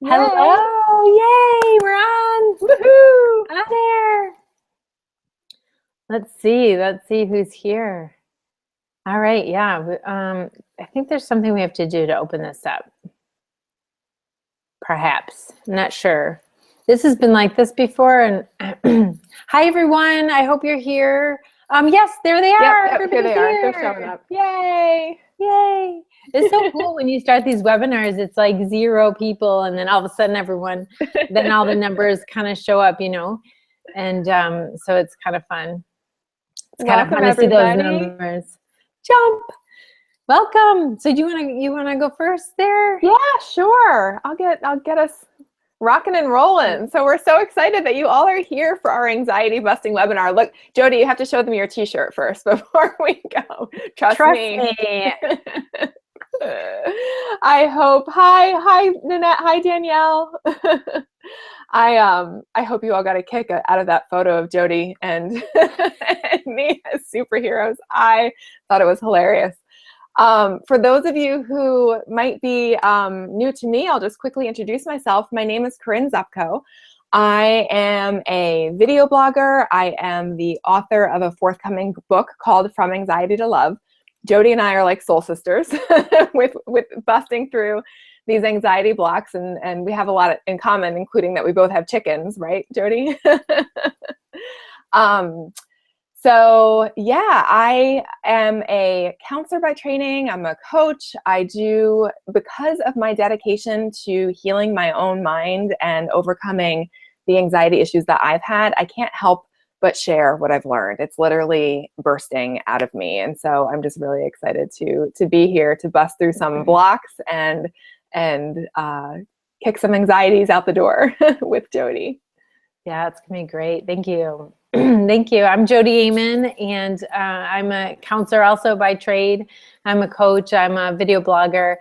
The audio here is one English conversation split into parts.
Yay. Hello, yay, we're on. Woohoo. On there. Let's see who's here. All right, yeah. I think there's something we have to do to open this up. Perhaps, I'm not sure. This has been like this before. And hi, everyone. I hope you're here. Yes, there they are. Yep, here they are. They're showing up. Yay. Yay. It's so cool when you start these webinars, it's like 0 people, and then all of a sudden then all the numbers kind of show up, and so it's kind of fun. It's kind of fun to see those numbers. Jump. Welcome. So you want to go first there? Yeah, sure. I'll get us rocking and rolling. So we're so excited that you all are here for our anxiety busting webinar. Look, Jodi, you have to show them your t-shirt first before we go. Trust me. I hope. Hi Nanette. Hi Danielle. I hope you all got a kick out of that photo of Jodi and me as superheroes. I thought it was hilarious. For those of you who might be new to me, I'll just quickly introduce myself. My name is Corinne Zupko. I am a video blogger. I am the author of a forthcoming book called From Anxiety to Love. Jodi and I are like soul sisters with busting through these anxiety blocks, and we have a lot in common, including that we both have chickens, right, Jodi? So yeah, I am a counselor by training. I'm a coach. Because of my dedication to healing my own mind and overcoming the anxiety issues that I've had, I can't help but share what I've learned. It's literally bursting out of me. And so I'm just really excited to be here to bust through some blocks and kick some anxieties out the door with Jodi. Yeah, it's gonna be great. Thank you. Thank you. I'm Jodi Aman, and I'm a counselor also by trade. I'm a coach. I'm a video blogger,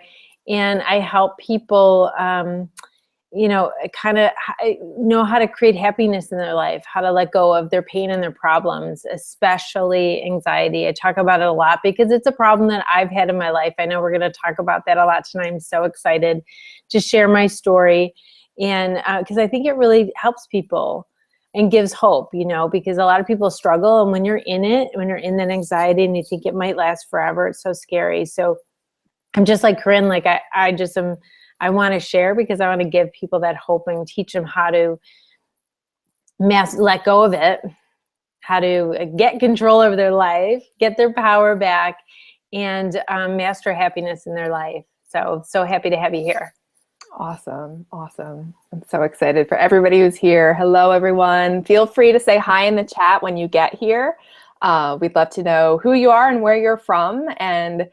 and I help people kind of know how to create happiness in their life, how to let go of their pain and their problems, especially anxiety. I talk about it a lot because it's a problem that I've had in my life. I know we're going to talk about that a lot tonight. I'm so excited to share my story, and because I think it really helps people and gives hope, because a lot of people struggle, and when you're in that anxiety and you think it might last forever, it's so scary. So I'm just like Corinne, like I want to share because I want to give people that hope and teach them how to let go of it, how to get control over their life, get their power back, and master happiness in their life. So happy to have you here. Awesome. I'm so excited for everybody who's here. Hello, everyone. Feel free to say hi in the chat when you get here. We'd love to know who you are and where you're from. And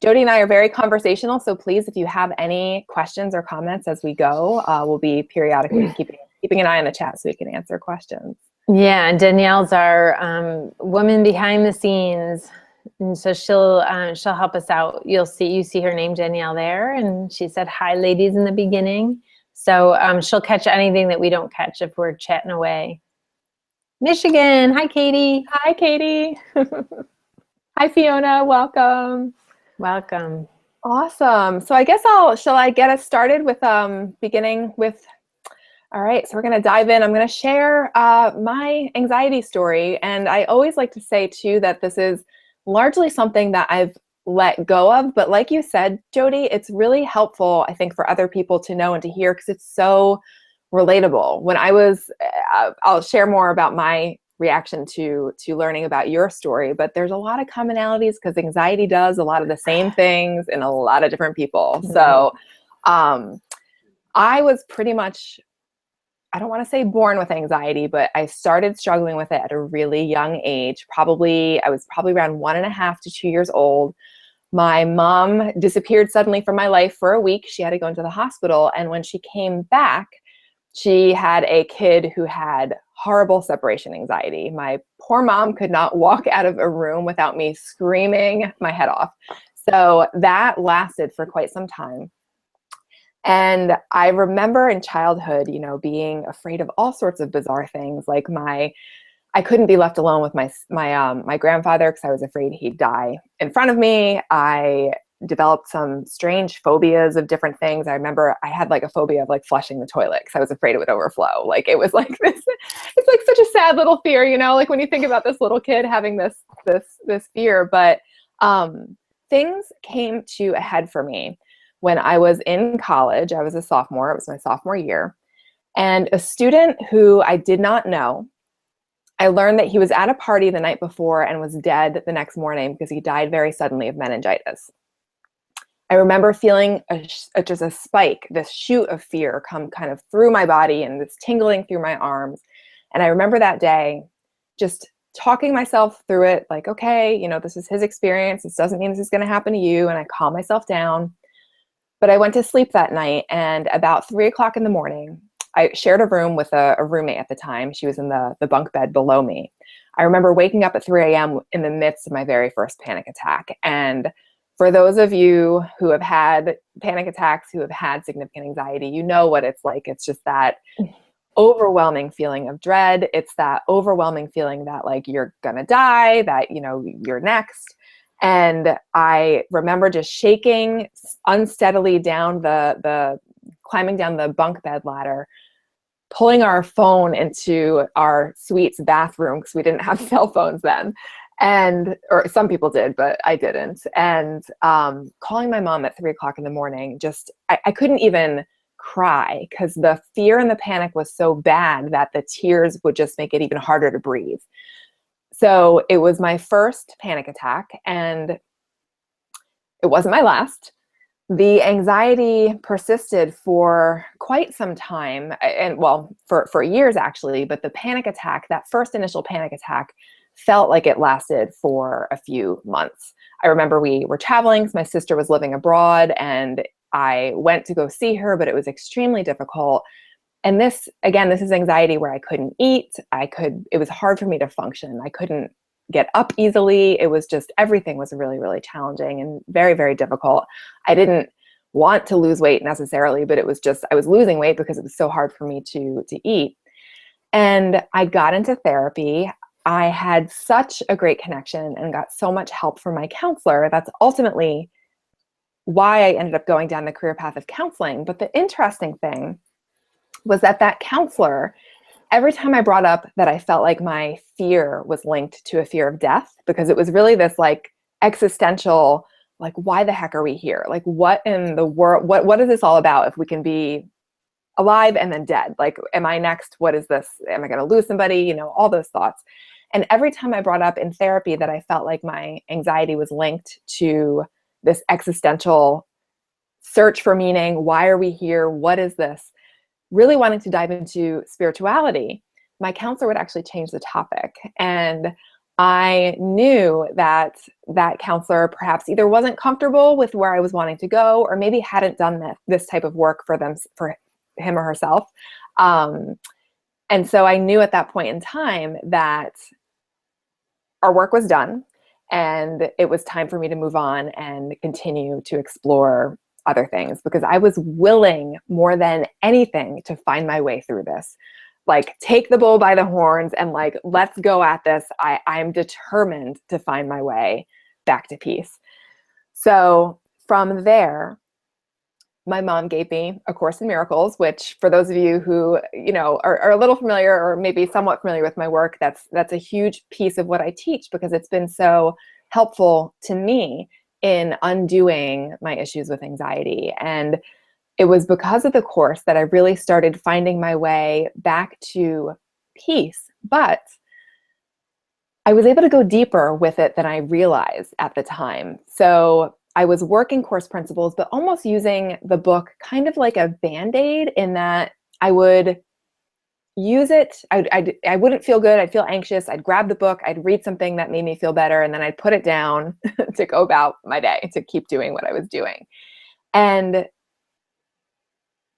Jodi and I are very conversational, so please, if you have any questions or comments as we go, we'll be periodically keeping an eye on the chat so we can answer questions. Yeah, and Danielle's our woman behind the scenes, and so she'll help us out. You see her name, Danielle, there, and she said hi, ladies, in the beginning. So she'll catch anything that we don't catch if we're chatting away. Michigan, hi, Katie. Hi, Katie. Hi, Fiona. Welcome. Welcome. Awesome. So I guess shall I get us started with beginning with, all right, so we're going to dive in. I'm going to share my anxiety story. And I always like to say too that this is largely something that I've let go of, but like you said, Jodi, it's really helpful, I think, for other people to know and to hear because it's so relatable. When I'll share more about my reaction to learning about your story, but there's a lot of commonalities because anxiety does a lot of the same things in a lot of different people. Mm-hmm. So I was pretty much, I don't want to say born with anxiety, but I started struggling with it at a really young age. I was probably around 1.5 to 2 years old. My mom disappeared suddenly from my life for a week. She had to go into the hospital. And when she came back, she had a kid who had horrible separation anxiety. My poor mom could not walk out of a room without me screaming my head off. So that lasted for quite some time. And I remember in childhood, being afraid of all sorts of bizarre things. Like I couldn't be left alone with my grandfather because I was afraid he'd die in front of me. I developed some strange phobias of different things. I remember I had like a phobia of like flushing the toilet because I was afraid it would overflow. Like it was like this, it's like such a sad little fear, you know, like when you think about this little kid having this fear. But things came to a head for me when I was in college. I was a sophomore. It was my sophomore year. And a student who I did not know, I learned that he was at a party the night before and was dead the next morning because he died very suddenly of meningitis. I remember feeling just a spike, this shoot of fear come kind of through my body and this tingling through my arms. And I remember that day just talking myself through it, like, okay, you know, this is his experience. This doesn't mean this is going to happen to you. And I calm myself down. But I went to sleep that night, and about 3 o'clock in the morning, I shared a room with a roommate at the time. She was in the bunk bed below me. I remember waking up at 3 a.m. in the midst of my very first panic attack. And for those of you who have had panic attacks, who have had significant anxiety, you know what it's like. It's just that overwhelming feeling of dread. It's that overwhelming feeling that like you're gonna die, that, you know, you're next. And I remember just shaking unsteadily down climbing down the bunk bed ladder, pulling our phone into our suite's bathroom because we didn't have cell phones then. Or some people did, but I didn't. And calling my mom at 3 o'clock in the morning, I couldn't even cry because the fear and the panic was so bad that the tears would just make it even harder to breathe. So it was my first panic attack, and it wasn't my last. The anxiety persisted for quite some time, and well, for years actually, but the panic attack, that first initial panic attack, felt like it lasted for a few months. I remember we were traveling, my sister was living abroad, and I went to go see her, but it was extremely difficult. And this is anxiety where I couldn't eat. It was hard for me to function. I couldn't get up easily. It was just, everything was really, really challenging and very, very difficult. I didn't want to lose weight necessarily, but it was just, I was losing weight because it was so hard for me to eat. And I got into therapy. I had such a great connection and got so much help from my counselor. That's ultimately why I ended up going down the career path of counseling. But the interesting thing was that counselor, every time I brought up that I felt like my fear was linked to a fear of death, because it was really this like existential, like, why the heck are we here? Like, what in the world, what is this all about if we can be alive and then dead? Like, am I next? What is this? Am I going to lose somebody? You know, all those thoughts. And every time I brought up in therapy that I felt like my anxiety was linked to this existential search for meaning, why are we here? What is this? Really wanting to dive into spirituality, my counselor would actually change the topic. And I knew that counselor perhaps either wasn't comfortable with where I was wanting to go, or maybe hadn't done this type of work for him or herself. And so I knew at that point in time that our work was done and it was time for me to move on and continue to explore other things, because I was willing more than anything to find my way through this. Like, take the bull by the horns and like, let's go at this. I'm determined to find my way back to peace. So from there, my mom gave me A Course in Miracles, which for those of you who, you know, are a little familiar or maybe somewhat familiar with my work, that's a huge piece of what I teach, because it's been so helpful to me in undoing my issues with anxiety. And it was because of the course that I really started finding my way back to peace. But I was able to go deeper with it than I realized at the time. So I was working course principles, but almost using the book kind of like a Band-Aid, in that I would use it. I wouldn't feel good. I'd feel anxious. I'd grab the book. I'd read something that made me feel better. And then I'd put it down to go about my day, to keep doing what I was doing. And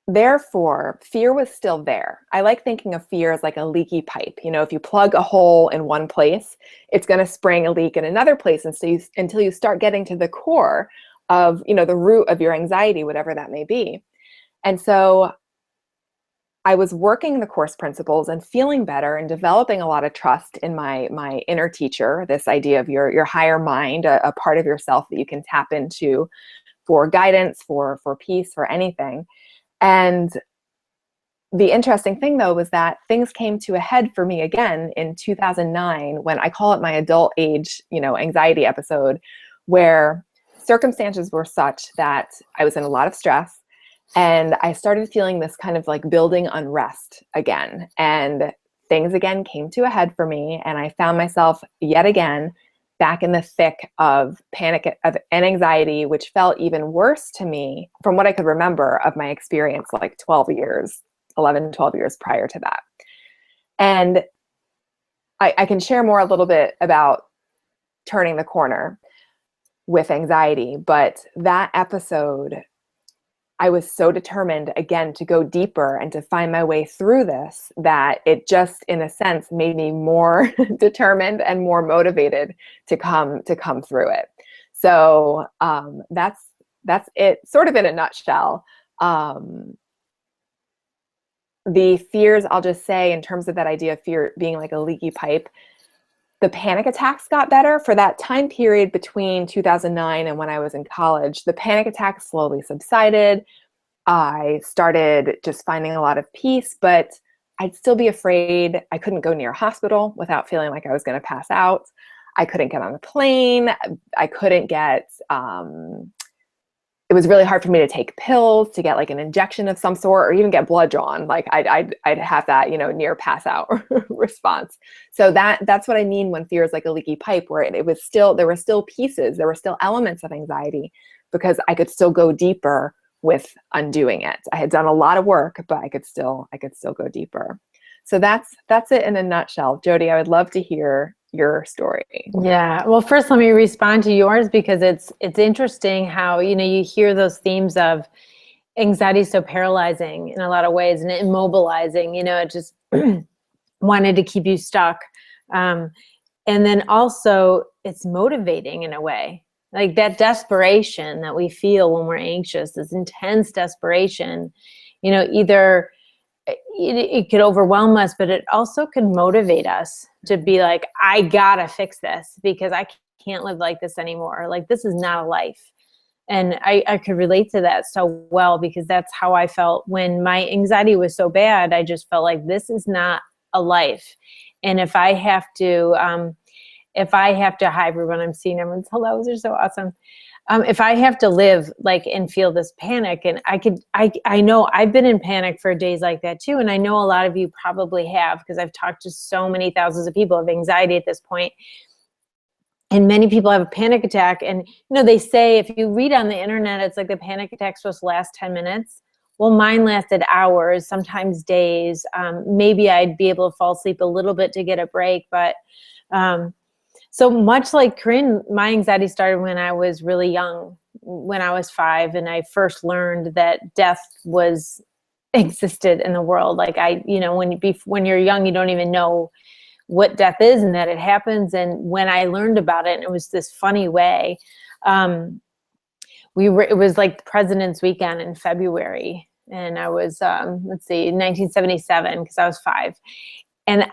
therefore, fear was still there. I like thinking of fear as like a leaky pipe. You know, if you plug a hole in one place, it's going to spring a leak in another place until you start getting to the core of, you know, the root of your anxiety, whatever that may be. And so I was working the course principles and feeling better and developing a lot of trust in my inner teacher, this idea of your higher mind, a part of yourself that you can tap into for guidance, for peace, for anything. And the interesting thing, though, was that things came to a head for me again in 2009, when I call it my adult age, anxiety episode, where circumstances were such that I was in a lot of stress. And I started feeling this kind of like building unrest again. And things again came to a head for me. And I found myself yet again back in the thick of panic and anxiety, which felt even worse to me from what I could remember of my experience like 11, 12 years prior to that. And I can share more a little bit about turning the corner with anxiety. But that episode, I was so determined again to go deeper and to find my way through this, that it just, in a sense, made me more determined and more motivated to come through it. So that's it, sort of in a nutshell. The fears, I'll just say, in terms of that idea of fear being like a leaky pipe, the panic attacks got better for that time period between 2009 and when I was in college. The panic attacks slowly subsided. I started just finding a lot of peace, but I'd still be afraid. I couldn't go near a hospital without feeling like I was going to pass out. I couldn't get on a plane. I couldn't get, it was really hard for me to take pills, to get like an injection of some sort, or even get blood drawn. Like I'd have that, near pass out response. So that's what I mean when fear is like a leaky pipe, where there were still pieces, there were still elements of anxiety, because I could still go deeper with undoing it. I had done a lot of work, but I could still go deeper. So that's it in a nutshell. Jodi, I would love to hear your story. Yeah. Well, first let me respond to yours, because it's interesting how, you hear those themes of anxiety so paralyzing in a lot of ways and immobilizing, it just wanted to keep you stuck. And then also it's motivating in a way, like that desperation that we feel when we're anxious, this intense desperation, either it could overwhelm us, but it also could motivate us to be like, I gotta fix this because I can't live like this anymore. Like, this is not a life. And I could relate to that so well, because that's how I felt when my anxiety was so bad. I just felt like this is not a life. And if I have to, hi everyone, I'm seeing everyone's hellos are so awesome. If I have to live like and feel this panic, and I know I've been in panic for days like that too. And I know a lot of you probably have, because I've talked to so many thousands of people of anxiety at this point. And many people have a panic attack. And, they say, if you read on the internet, it's like the panic attack's supposed to last 10 minutes. Well, mine lasted hours, sometimes days. Maybe I'd be able to fall asleep a little bit to get a break. But so much like Corinne, my anxiety started when I was really young, when I was 5, and I first learned that death existed in the world. Like when you're young, you don't even know what death is and that it happens. And when I learned about it, and it was this funny way, it was like President's Weekend in February, and I was, 1977, because I was 5, and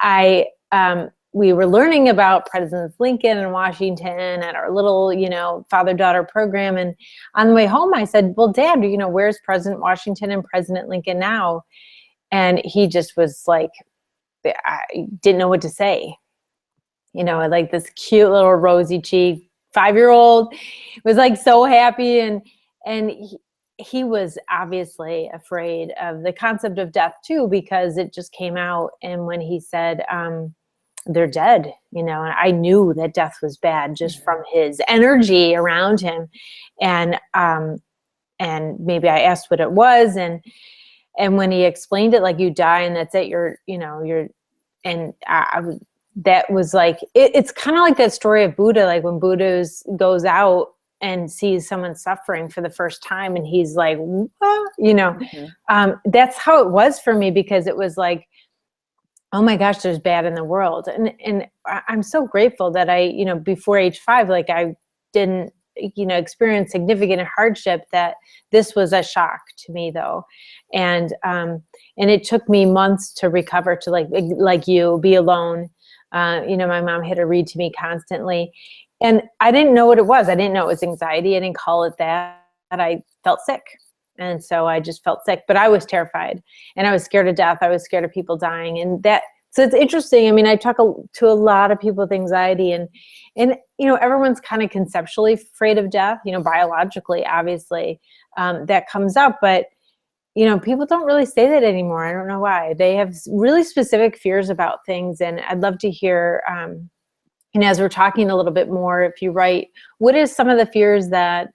we were learning about Presidents Lincoln and Washington at our little, father-daughter program. And on the way home, I said, well, Dad, where's President Washington and President Lincoln now? And he just was like, I didn't know what to say. Like this cute little rosy cheek 5-year-old was like so happy. And he was obviously afraid of the concept of death too, because it just came out. And when he said, they're dead, and I knew that death was bad just from his energy around him. And maybe I asked what it was. And when he explained it, like, you die and that's it, that was like, it's kind of like that story of Buddha, like when Buddha goes out and sees someone suffering for the first time, and he's like, that's how it was for me, because it was like, oh my gosh, there's bad in the world. And I'm so grateful that I, before age 5, like I didn't experienced significant hardship, that this was a shock to me though. And it took me months to recover, to like you, be alone. My mom had to read to me constantly, and I didn't know what it was. I didn't know it was anxiety. I didn't call it that. I felt sick. And so I just felt sick, but I was terrified, and I was scared of death. I was scared of people dying. So it's interesting. I mean, I talk to a lot of people with anxiety, and everyone's kind of conceptually afraid of death, biologically, obviously, that comes up, but people don't really say that anymore. I don't know why. They have really specific fears about things. And I'd love to hear, and as we're talking a little bit more, if you write, what is some of the fears that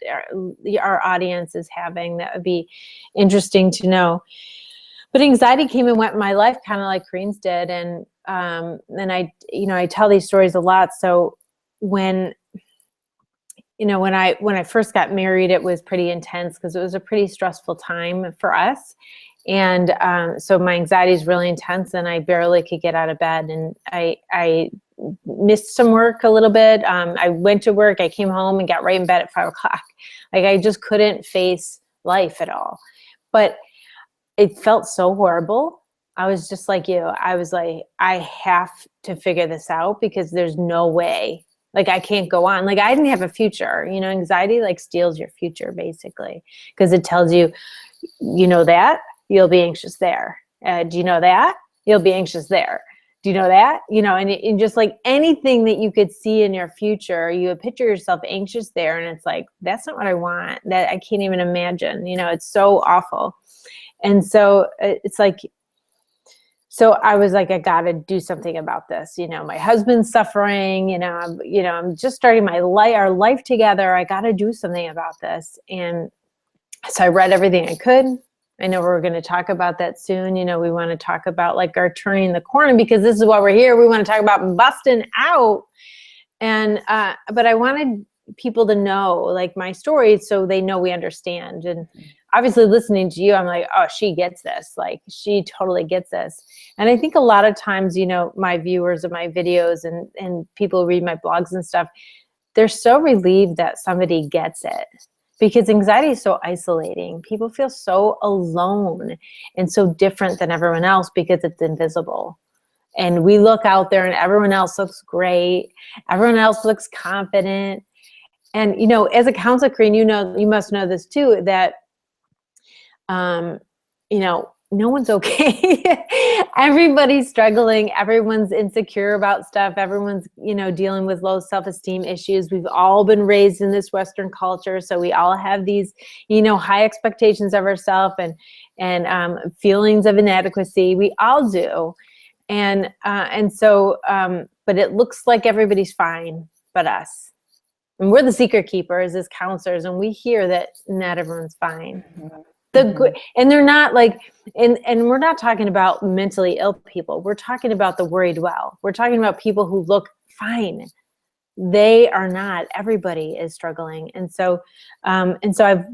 our audience is having? That would be interesting to know. But anxiety came and went in my life, kind of like Corinne's did. And I tell these stories a lot. So when I first got married, it was pretty intense because it was a pretty stressful time for us. And so my anxiety is really intense, and I barely could get out of bed. And I missed some work a little bit. I went to work, I came home and got right in bed at 5 o'clock. Like, I just couldn't face life at all. But it felt so horrible. I was just like you. I was like, I have to figure this out, because there's no way. Like, I can't go on. Like, I didn't have a future. Anxiety steals your future, basically, because it tells you, that you'll be anxious there. Do you know that? You'll be anxious there. Do you know that? And just like anything that you could see in your future, you would picture yourself anxious there. And it's like, that's not what I want. That I can't even imagine. It's so awful. And so it's like, so I was like, I got to do something about this. My husband's suffering, I'm just starting our life together. I got to do something about this. And so I read everything I could. I know we're going to talk about that soon. We want to talk about our turning the corner, because this is why we're here. We want to talk about busting out. And, but I wanted people to know my story, so they know we understand. And obviously listening to you, I'm like, oh, she gets this. She totally gets this. And I think a lot of times, my viewers of my videos and people who read my blogs and stuff, they're so relieved that somebody gets it, because anxiety is so isolating. People feel so alone and so different than everyone else because it's invisible. And we look out there and everyone else looks great. Everyone else looks confident. And, as a counselor, Corinne, you must know this too, that, no one's okay. Everybody's struggling. Everyone's insecure about stuff. Everyone's, dealing with low self-esteem issues. We've all been raised in this Western culture. So we all have these, high expectations of ourselves and feelings of inadequacy. We all do. And so, but it looks like everybody's fine but us. And we're the secret keepers as counselors, and we hear that not everyone's fine. Mm-hmm. And they're not and we're not talking about mentally ill people. We're talking about the worried well. We're talking about people who look fine. They are not. Everybody is struggling. And so I've,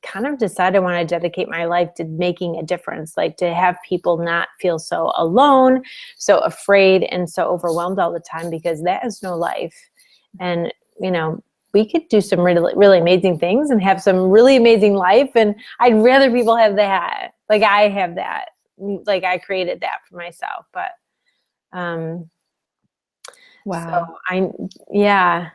kind of decided I want to dedicate my life to making a difference, to have people not feel so alone, so afraid, and so overwhelmed all the time, because that is no life. And, we could do some really, really amazing things and have some really amazing life. And I'd rather people have that. I have that. I created that for myself. But, wow. So yeah.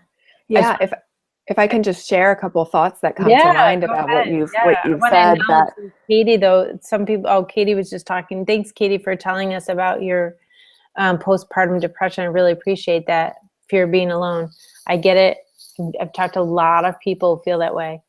If I can just share a couple of thoughts that come to mind about what you've said. That Katie, though, some people, Katie was just talking. Thanks, Katie, for telling us about your postpartum depression. I really appreciate that. Fear of being alone. I get it. I've talked to a lot of people who feel that way.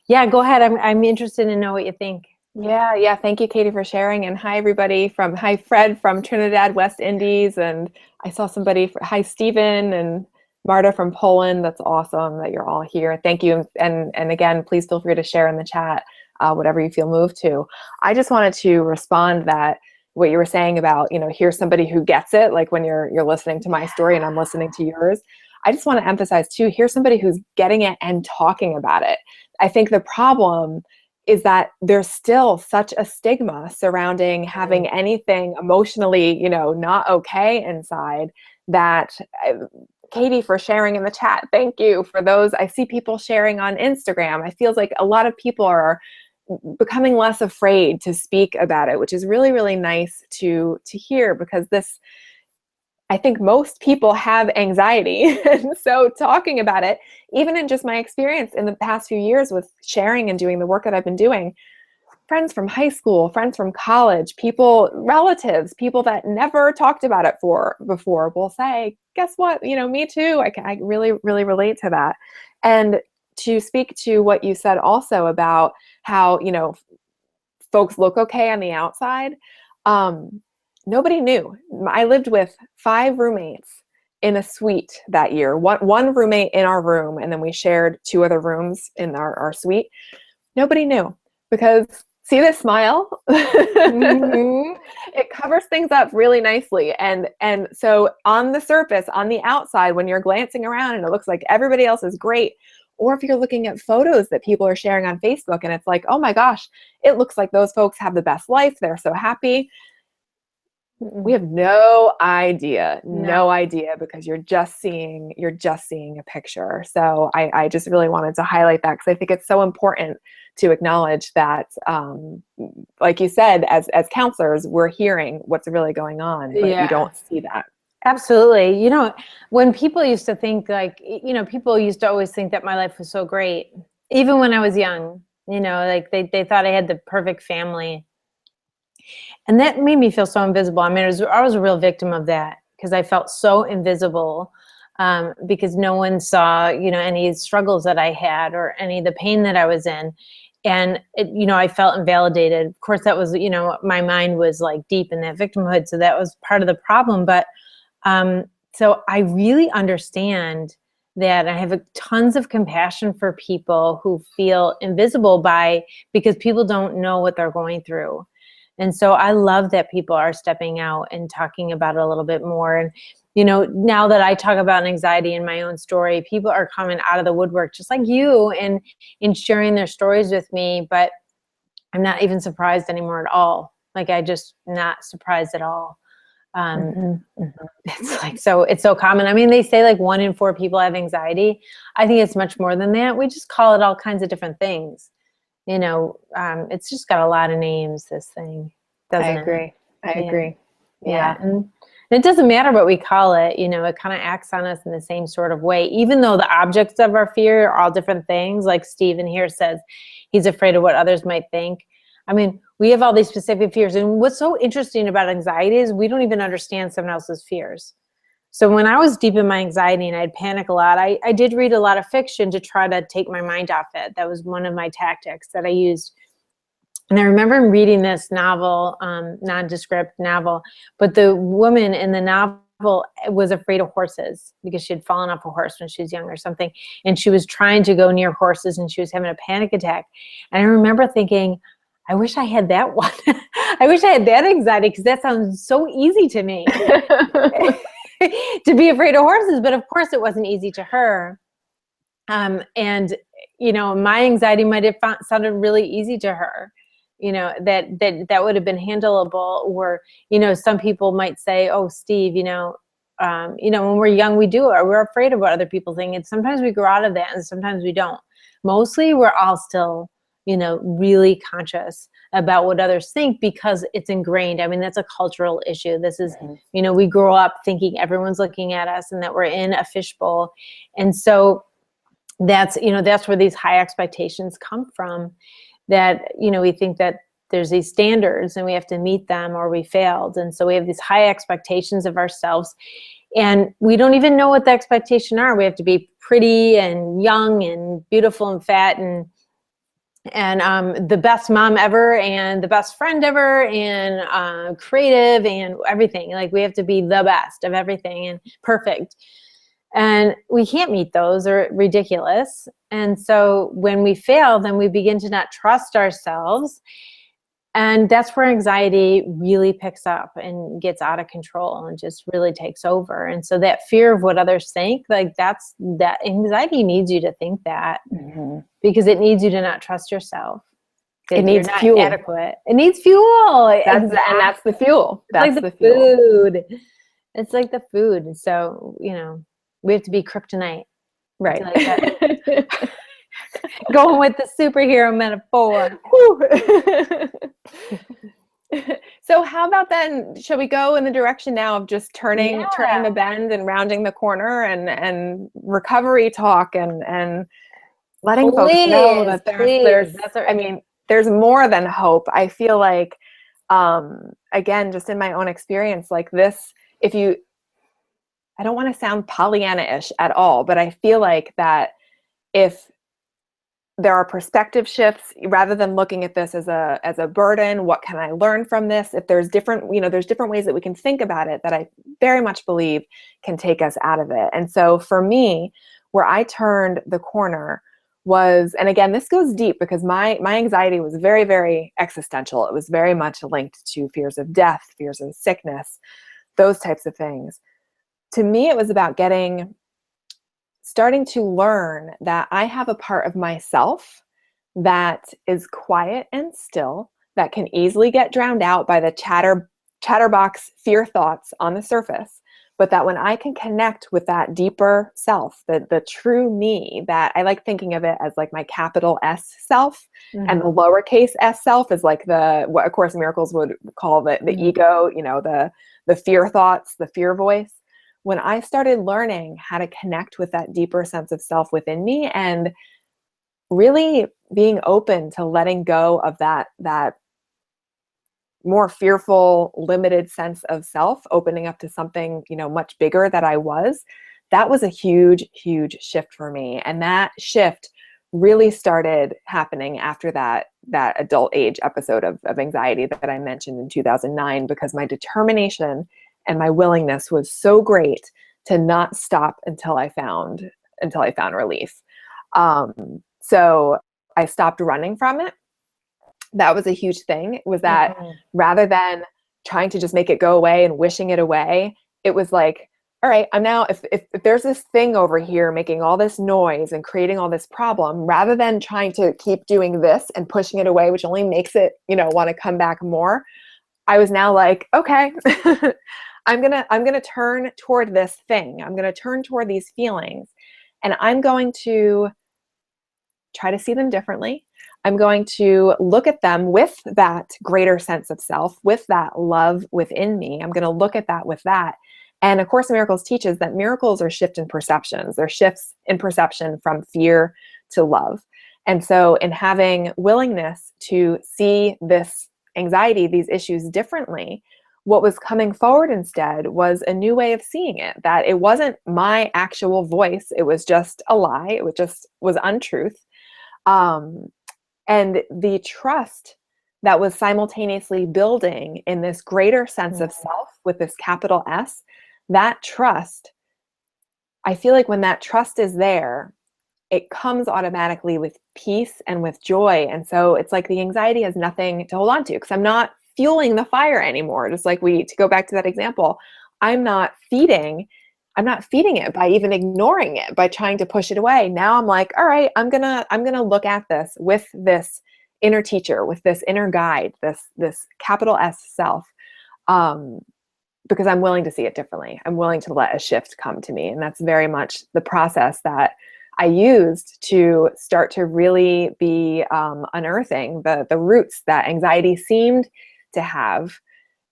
Yeah, go ahead. I'm interested to know what you think. Yeah. Thank you, Katie, for sharing. And hi, everybody. Hi, Fred from Trinidad, West Indies. And I saw somebody, hi, Stephen and Marta from Poland. That's awesome that you're all here. Thank you. And again, please feel free to share in the chat whatever you feel moved to. I just wanted to respond that what you were saying about, here's somebody who gets it, like when you're listening to my story and I'm listening to yours. I just want to emphasize too, here's somebody who's getting it and talking about it. I think the problem is that there's still such a stigma surrounding having anything emotionally, not okay inside, that Katie for sharing in the chat. Thank you for those. I see people sharing on Instagram. I feel like a lot of people are becoming less afraid to speak about it, which is really, really nice to hear, because this, I think most people have anxiety. And so talking about it, even in just my experience in the past few years with sharing and doing the work that I've been doing, friends from high school, friends from college, people, relatives, people that never talked about it before will say, guess what? Me too. I really, really relate to that. And to speak to what you said also about how, folks look okay on the outside. Nobody knew. I lived with 5 roommates in a suite that year. One roommate in our room, and then we shared 2 other rooms in our suite. Nobody knew, because see this smile? Mm-hmm. It covers things up really nicely. And so on the surface, on the outside, when you're glancing around and it looks like everybody else is great, or if you're looking at photos that people are sharing on Facebook and it's like, oh my gosh, it looks like those folks have the best life. They're so happy. We have no idea, because you're just seeing a picture. So I just really wanted to highlight that, because I think it's so important to acknowledge that, like you said, as counselors, we're hearing what's really going on, but you don't see that. Absolutely. When people used to think people used to always think that my life was so great, even when I was young, like they thought I had the perfect family. And that made me feel so invisible. I mean, I was a real victim of that, because I felt so invisible, because no one saw, any struggles that I had or any of the pain that I was in. And, I felt invalidated. Of course, that was, my mind was like deep in that victimhood. So that was part of the problem. But so I really understand that. I have tons of compassion for people who feel invisible because people don't know what they're going through. And so I love that people are stepping out and talking about it a little bit more. And, now that I talk about anxiety in my own story, people are coming out of the woodwork, just like you, and in sharing their stories with me. But I'm not even surprised anymore at all. Like, I just not surprised at all. It's like, it's so common. I mean, they say like 1 in 4 people have anxiety. I think it's much more than that. We just call it all kinds of different things. It's just got a lot of names, this thing, doesn't it? I agree. Yeah. And it doesn't matter what we call it, it kind of acts on us in the same sort of way, even though the objects of our fear are all different things. Like Stephen here says, he's afraid of what others might think. I mean, we have all these specific fears. And what's so interesting about anxiety is we don't even understand someone else's fears. So when I was deep in my anxiety and I'd panic a lot, I did read a lot of fiction to try to take my mind off it. That was one of my tactics that I used. And I remember reading this novel, nondescript novel, but the woman in the novel was afraid of horses because she had fallen off a horse when she was young or something. And she was trying to go near horses and she was having a panic attack. And I remember thinking, I wish I had that one. I wish I had that anxiety, because that sounds so easy to me. To be afraid of horses. But of course it wasn't easy to her. And, my anxiety might have sounded really easy to her. That would have been handleable. Or, some people might say, oh, Steve, when we're young, we're afraid of what other people think. And sometimes we grow out of that and sometimes we don't. Mostly we're all still, really conscious about what others think, because it's ingrained. I mean, that's a cultural issue. This is, we grow up thinking everyone's looking at us and that we're in a fishbowl. And so that's where these high expectations come from, that, we think that there's these standards and we have to meet them or we failed. And so we have these high expectations of ourselves and we don't even know what the expectation are. We have to be pretty and young and beautiful and fat and the best mom ever and the best friend ever and creative and everything. Like, we have to be the best of everything and perfect. And we can't meet those. They're ridiculous. And so when we fail, then we begin to not trust ourselves. And that's where anxiety really picks up and gets out of control and just really takes over. And so that fear of what others think, like that anxiety needs you to think that, because it needs you to not trust yourself. It needs fuel. Adequate. It needs fuel. And that's the fuel. That's like the food. It's like the food. So, We have to be kryptonite. Right. Like that. Going with the superhero metaphor. So how about then, shall we go in the direction now of just turning Yeah. the bend and rounding the corner and recovery talk and letting folks know that there's That's I mean, there's more than hope. I feel like, again, just in my own experience, like this, I don't want to sound Pollyanna-ish at all, but I feel like that if there are perspective shifts, rather than looking at this as a burden, what can I learn from this? If there's different, there's different ways that we can think about it that I very much believe can take us out of it. And so for me, where I turned the corner was, and again, this goes deep because my anxiety was very, very existential. It was very much linked to fears of death, fears of sickness, those types of things. To me, it was about starting to learn that I have a part of myself that is quiet and still, that can easily get drowned out by the chatterbox fear thoughts on the surface. But that when I can connect with that deeper self, the true me, that I like thinking of it as like my capital S self, and the lowercase s self is like what A Course in Miracles would call the ego, the fear thoughts, the fear voice. When I started learning how to connect with that deeper sense of self within me and really being open to letting go of that more fearful, limited sense of self, opening up to something, much bigger that I was, that was a huge, huge shift for me. And that shift really started happening after that adult age episode of anxiety that I mentioned in 2009, because my determination and my willingness was so great to not stop until I found relief. So I stopped running from it. That was a huge thing. It was that rather than trying to just make it go away and wishing it away, it was like, all right, I'm now, if there's this thing over here making all this noise and creating all this problem, rather than trying to keep doing this and pushing it away, which only makes it, want to come back more, I was now like, okay, I'm gonna turn toward this thing. I'm gonna turn toward these feelings, and I'm going to try to see them differently. I'm going to look at them with that greater sense of self, with that love within me. I'm going to look at that with that. And A Course in Miracles teaches that miracles are shifts in perceptions. They're shifts in perception from fear to love. And so in having willingness to see this anxiety, these issues differently, what was coming forward instead was a new way of seeing it, that it wasn't my actual voice. It was just a lie. It was untruth. And the trust that was simultaneously building in this greater sense of self with this capital S, that trust, I feel like when that trust is there, it comes automatically with peace and with joy. And so it's like the anxiety has nothing to hold on to, because I'm not fueling the fire anymore. Just like to go back to that example, I'm not feeding it by even ignoring it, by trying to push it away. Now I'm like, all right, I'm gonna look at this with this inner teacher, with this inner guide, this capital S self, because I'm willing to see it differently. I'm willing to let a shift come to me. And that's very much the process that I used to start to really be unearthing the roots that anxiety seemed to have,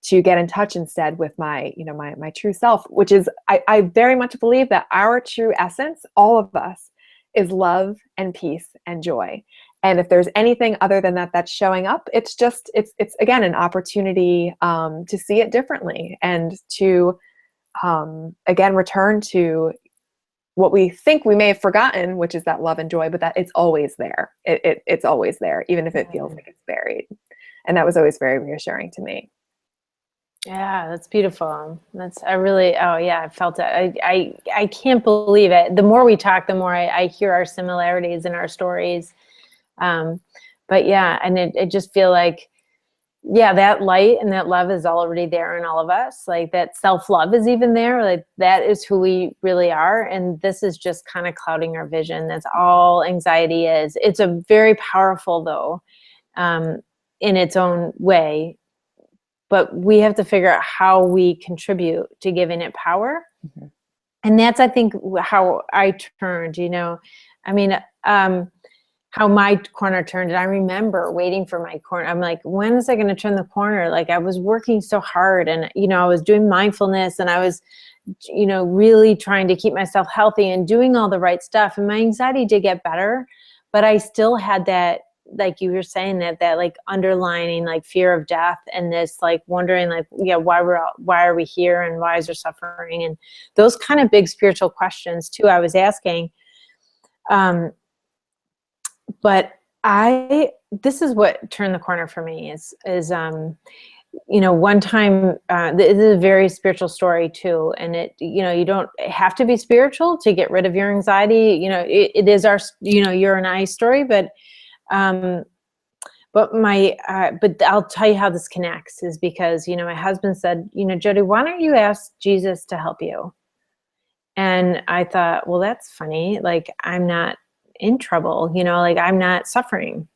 to get in touch instead with my true self, which is, I very much believe that our true essence, all of us, is love and peace and joy. And if there's anything other than that that's showing up, it's again an opportunity to see it differently, and to again return to what we think we may have forgotten, which is that love and joy, but that it's always there. It's always there, even if it feels like it's buried. And that was always very reassuring to me. Yeah, that's beautiful. I felt it. I can't believe it. The more we talk, the more I hear our similarities in our stories. But yeah, and it just feel like, yeah, that light and that love is already there in all of us. Like that self-love is even there. Like that is who we really are. And this is just kind of clouding our vision. That's all anxiety is. It's a very powerful though, in its own way. But we have to figure out how we contribute to giving it power. And that's, I think, how I turned, you know, I mean, how my corner turned. And I remember waiting for my corner. I'm like, when is I going to turn the corner? Like, I was working so hard, and, you know, I was doing mindfulness, and I was, you know, really trying to keep myself healthy and doing all the right stuff. And my anxiety did get better, but I still had that, like you were saying, that like underlining like fear of death, and this like wondering like, yeah, why are we here, and why is there suffering, and those kind of big spiritual questions too I was asking. But this is what turned the corner for me is you know, one time, this is a very spiritual story too. And it, you know, you don't have to be spiritual to get rid of your anxiety. You know, it is our, you know, your and I story, but but I'll tell you how this connects is because, you know, my husband said, you know, Jodi, why don't you ask Jesus to help you? And I thought, well, that's funny. Like, I'm not in trouble, you know, like I'm not suffering.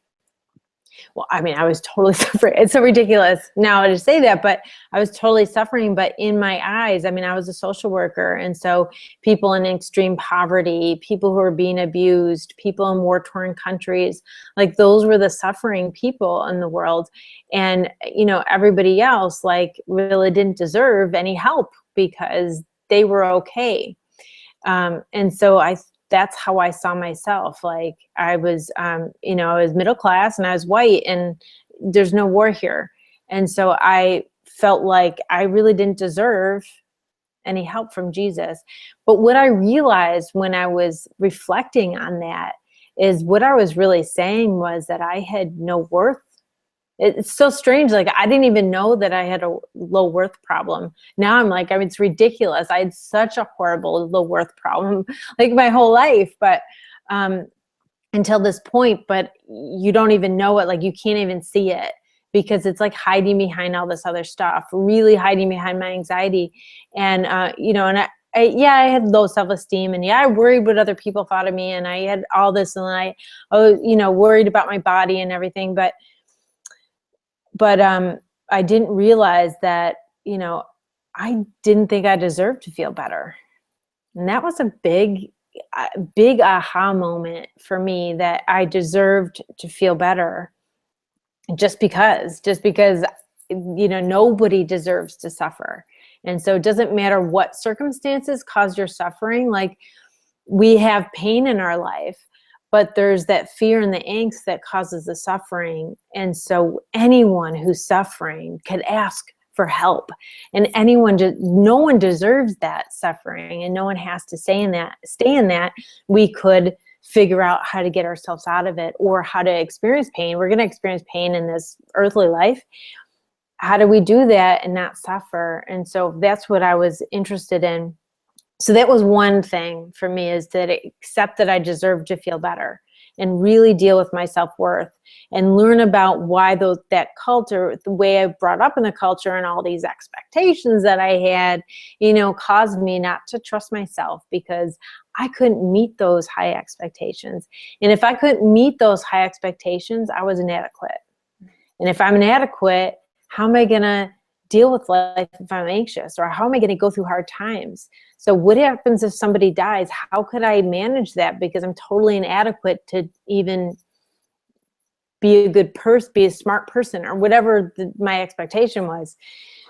Well, I mean, I was totally suffering. It's so ridiculous now to say that, but I was totally suffering. But in my eyes, I mean, I was a social worker. And so people in extreme poverty, people who are being abused, people in war-torn countries, like those were the suffering people in the world. And, you know, everybody else like really didn't deserve any help because they were okay. And so that's how I saw myself. Like I was, you know, I was middle class and I was white and there's no war here. And so I felt like I really didn't deserve any help from Jesus. But what I realized when I was reflecting on that is what I was really saying was that I had no worth. It's so strange. Like I didn't even know that I had a low worth problem. Now I'm like, I mean, it's ridiculous. I had such a horrible low worth problem, like my whole life, but until this point, but you don't even know it. Like you can't even see it because it's like hiding behind all this other stuff, really hiding behind my anxiety. And, you know, and I had low self-esteem, and I worried what other people thought of me, and I had all this, and I was, you know, worried about my body and everything. But I didn't realize that, you know, I didn't think I deserved to feel better. And that was a big aha moment for me, that I deserved to feel better just because, you know, nobody deserves to suffer. And so it doesn't matter what circumstances cause your suffering. Like we have pain in our life, but there's that fear and the angst that causes the suffering. And so anyone who's suffering could ask for help, and no one deserves that suffering, and no one has to stay in that. We could figure out how to get ourselves out of it, or how to experience pain. We're going to experience pain in this earthly life. How do we do that and not suffer? And so that's what I was interested in. So that was one thing for me, is that accept that I deserve to feel better and really deal with my self-worth and learn about why that culture, the way I brought up in the culture and all these expectations that I had, you know, caused me not to trust myself because I couldn't meet those high expectations. And if I couldn't meet those high expectations, I was inadequate. And if I'm inadequate, how am I going to deal with life if I'm anxious? Or how am I going to go through hard times? So what happens if somebody dies? How could I manage that? Because I'm totally inadequate to even be a good person, be a smart person, or whatever my expectation was.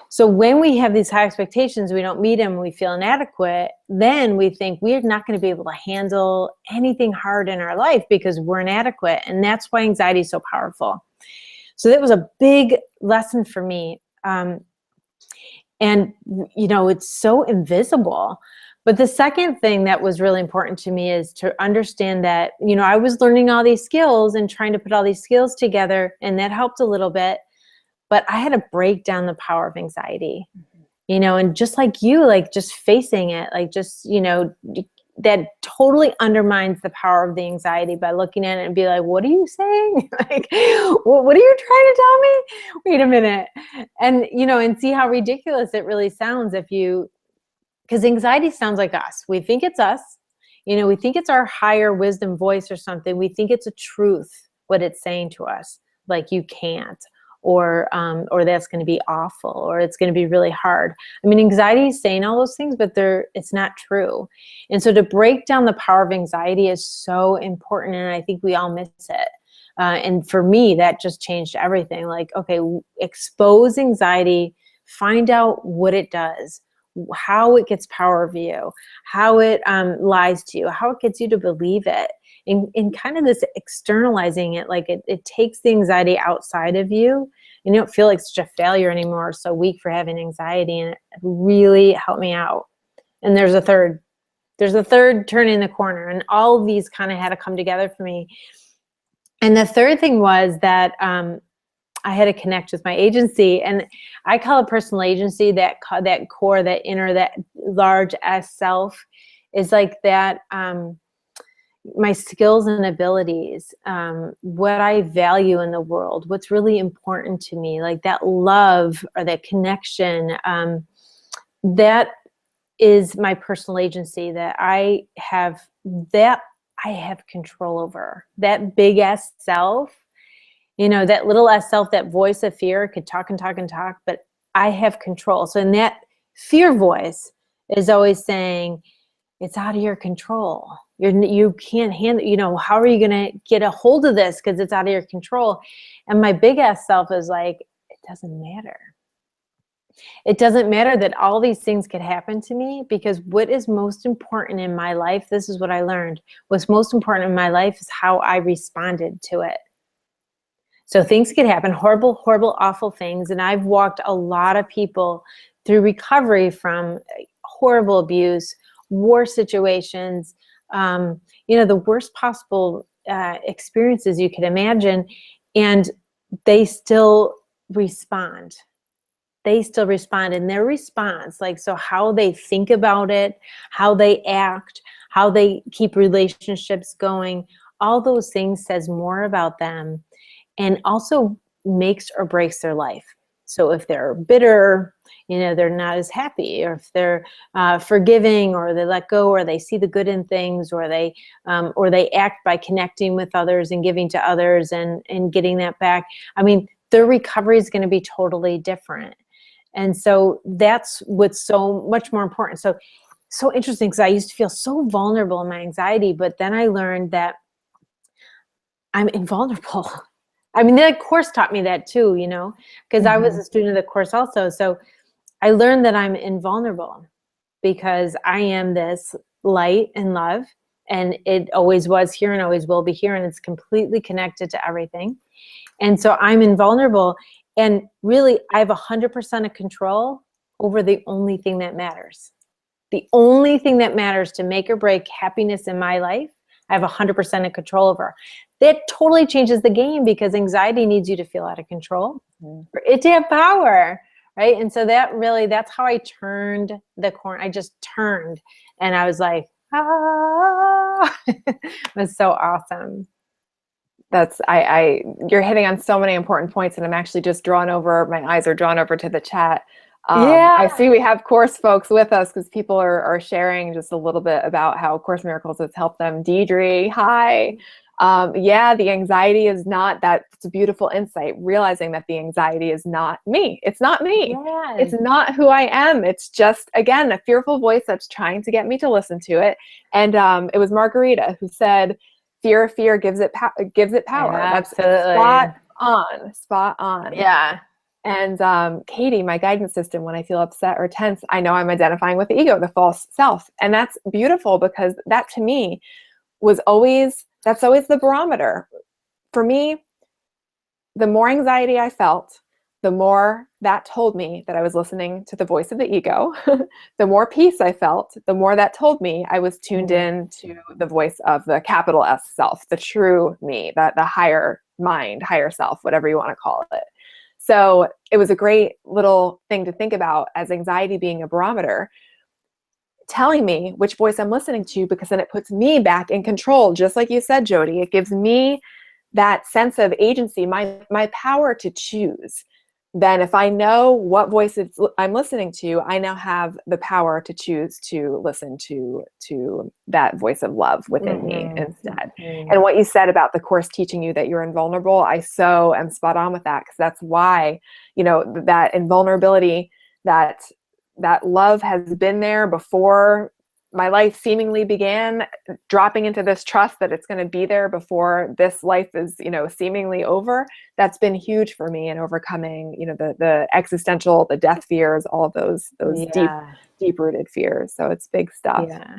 So when we have these high expectations, we don't meet them, we feel inadequate, then we think we're not going to be able to handle anything hard in our life because we're inadequate. And that's why anxiety is so powerful. So that was a big lesson for me. And, you know, it's so invisible. But the second thing that was really important to me is to understand that, you know, I was learning all these skills and trying to put all these skills together, and that helped a little bit. But I had to break down the power of anxiety, you know, and just like you, like just facing it, like just, you know, that totally undermines the power of the anxiety by looking at it and be like, what are you saying? Like, what are you trying to tell me? Wait a minute. And, you know, and see how ridiculous it really sounds because anxiety sounds like us. We think it's us, you know, we think it's our higher wisdom voice or something. We think it's a truth, what it's saying to us, like you can't, or that's going to be awful, or it's going to be really hard. I mean, anxiety is saying all those things, but it's not true. And so to break down the power of anxiety is so important, and I think we all miss it. And for me, that just changed everything. Like, okay, expose anxiety, find out what it does, how it gets power over you, how it lies to you, how it gets you to believe it. In kind of this externalizing it, like it takes the anxiety outside of you, and you don't feel like such a failure anymore, or so weak for having anxiety, and it really helped me out. And there's a third turning the corner, and all of these kind of had to come together for me. And the third thing was that I had to connect with my agency, and I call it personal agency. That core, that inner, that large S self is like that. My skills and abilities, what I value in the world, what's really important to me, like that love or that connection, that is my personal agency that I have control over. That big S self, that little S self, that voice of fear could talk and talk and talk, but I have control. So in that fear voice is always saying, it's out of your control. You can't handle, how are you going to get a hold of this? Because it's out of your control. And my big ass self is like, it doesn't matter. It doesn't matter that all these things could happen to me, because what is most important in my life, this is what I learned, what's most important in my life is how I responded to it. So things could happen, horrible, horrible, awful things. And I've walked a lot of people through recovery from horrible abuse, war situations, the worst possible experiences you could imagine, and they still respond. And their response, like, so how they think about it, how they act, how they keep relationships going, all those things says more about them, and also makes or breaks their life. So if they're bitter, they're not as happy, or if they're forgiving, or they let go, or they see the good in things, or they act by connecting with others and giving to others and getting that back. I mean, their recovery is going to be totally different. And so that's what's so much more important. So interesting, because I used to feel so vulnerable in my anxiety, but then I learned that I'm invulnerable. I mean, the course taught me that too, because I was a student of the course also. So I learned that I'm invulnerable because I am this light and love, and it always was here and always will be here, and it's completely connected to everything. And so I'm invulnerable, and really I have 100% of control over the only thing that matters. The only thing that matters to make or break happiness in my life, I have 100% of control over. That totally changes the game, because anxiety needs you to feel out of control for it to have power, right? And so that's how I turned the corner. I just turned, and I was like, it was so awesome. You're hitting on so many important points, and I'm actually just my eyes are drawn over to the chat. Yeah. I see we have Course folks with us, because people are sharing just a little bit about how Course Miracles has helped them. Deidre, hi. The anxiety is not that. It's a beautiful insight, realizing that the anxiety is not me. It's not me. Yes. It's not who I am. It's just, again, a fearful voice that's trying to get me to listen to it. And it was Margarita who said, fear gives it power. Yeah, that's absolutely. spot on. Yeah. And Katie, my guidance system, when I feel upset or tense, I know I'm identifying with the ego, the false self. And that's beautiful, because that to me that's always the barometer. For me, the more anxiety I felt, the more that told me that I was listening to the voice of the ego. The more peace I felt, the more that told me I was tuned in to the voice of the capital S self, the true me, the higher mind, higher self, whatever you want to call it. So it was a great little thing to think about as anxiety being a barometer, telling me which voice I'm listening to, because then it puts me back in control. Just like you said, Jodi, it gives me that sense of agency, my power to choose. then if I know what voice I'm listening to, I now have the power to choose to listen to that voice of love within me instead. And what you said about the course teaching you that you're invulnerable, I so am spot on with that, because that's why, that invulnerability, that love has been there before my life seemingly began, dropping into this trust that it's going to be there before this life is, seemingly over. That's been huge for me in overcoming, the existential, the death fears, all of those deep rooted fears. So it's big stuff. Yeah.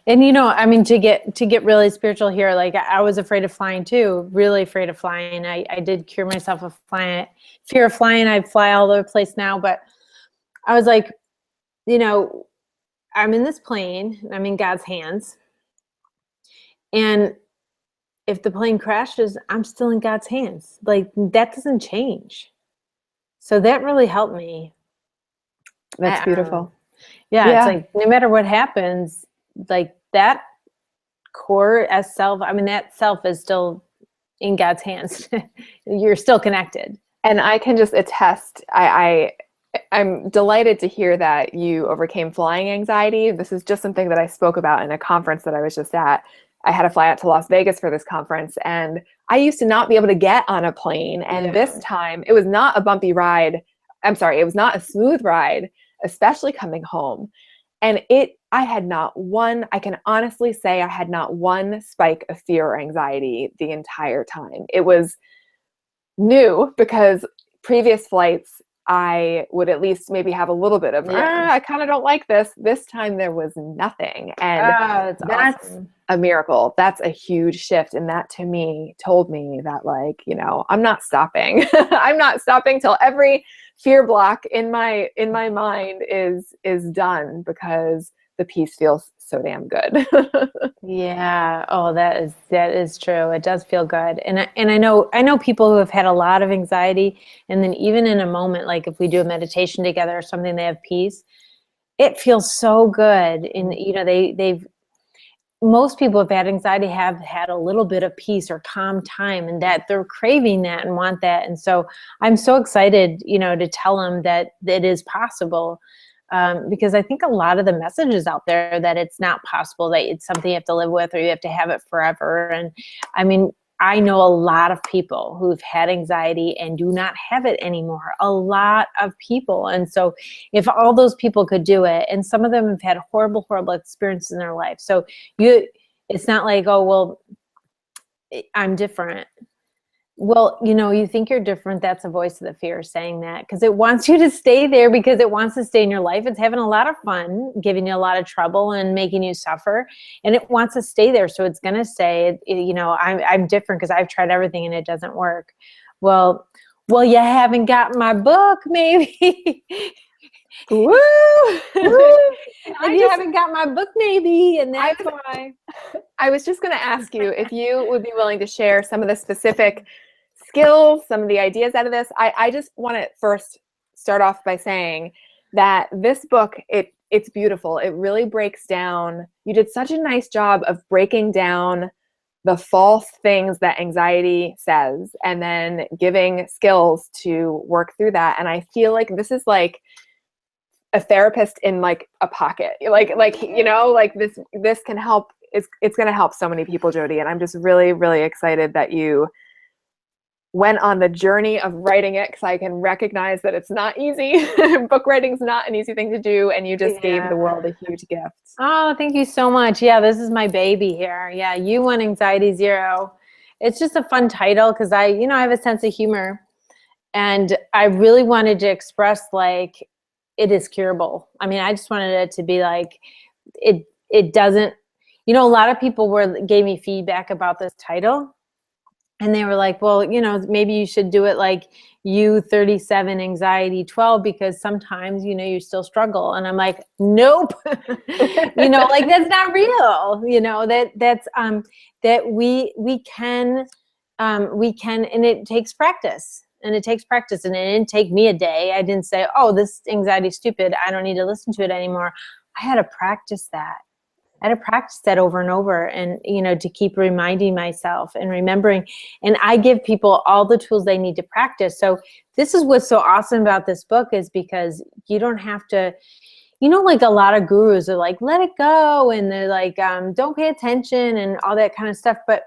And I mean, to get really spiritual here, like I was afraid of flying too, really afraid of flying. I did cure myself of fear of flying. I fly all over the place now, but I was like, I'm in this plane, I'm in God's hands. And if the plane crashes, I'm still in God's hands. Like, that doesn't change. So that really helped me. That's beautiful. Yeah, it's like, no matter what happens, like that core as self, I mean, that self is still in God's hands. You're still connected. And I can just attest, I'm delighted to hear that you overcame flying anxiety. This is just something that I spoke about in a conference that I was just at. I had to fly out to Las Vegas for this conference, and I used to not be able to get on a plane. And this time it was not a bumpy ride. I'm sorry, it was not a smooth ride, especially coming home. And I can honestly say I had not one spike of fear or anxiety the entire time. It was new because previous flights, I would at least maybe have a little bit of, I kind of don't like this. This time there was nothing. And that's awesome. A miracle. That's a huge shift. And that to me told me that, like, I'm not stopping. I'm not stopping till every fear block in my mind is done, because the peace feels so damn good. Yeah. Oh, that is true. It does feel good. And I know people who have had a lot of anxiety, and then even in a moment, like if we do a meditation together or something, they have peace. It feels so good. And most people who've had anxiety have had a little bit of peace or calm time, and that they're craving that and want that. And so I'm so excited, to tell them that it is possible. Because I think a lot of the messages out there that it's not possible, that it's something you have to live with or you have to have it forever. And I mean, I know a lot of people who've had anxiety and do not have it anymore. A lot of people. And so if all those people could do it, and some of them have had horrible, horrible experiences in their life. So it's not like, oh, well, I'm different. Well, you think you're different. That's a voice of the fear saying that, because it wants you to stay there, because it wants to stay in your life. It's having a lot of fun, giving you a lot of trouble and making you suffer. And it wants to stay there. So it's going to say, I'm different because I've tried everything and it doesn't work. Well, you haven't got my book, maybe. Woo! And you haven't got my book, maybe. And that's why. I was just going to ask you if you would be willing to share some of the specific skills, some of the ideas out of this. I just want to first start off by saying that this book, it's beautiful. It really breaks down. You did such a nice job of breaking down the false things that anxiety says, and then giving skills to work through that. And I feel like this is like a therapist in like a pocket, like this can help. It's going to help so many people, Jodi. And I'm just really, really excited that you went on the journey of writing it, because I can recognize that it's not easy. Book writing's not an easy thing to do, and you just gave the world a huge gift. Oh, thank you so much. Yeah, this is my baby here. Yeah, You Won Anxiety Zero. It's just a fun title because I have a sense of humor, and I really wanted to express like it is curable. I mean, I just wanted it to be like it doesn't. A lot of people gave me feedback about this title. And they were like, well, maybe you should do it like You 37 Anxiety 12, because sometimes, you still struggle. And I'm like, nope, like that's not real, that we can, and it takes practice. And it takes practice. And it didn't take me a day. I didn't say, oh, this anxiety is stupid, I don't need to listen to it anymore. I had to practice that. I had to practice that over and over, and, you know, to keep reminding myself and remembering. And I give people all the tools they need to practice. So this is what's so awesome about this book, is because you don't have to, you know, like a lot of gurus are like, let it go. And they're like, don't pay attention and all that kind of stuff. But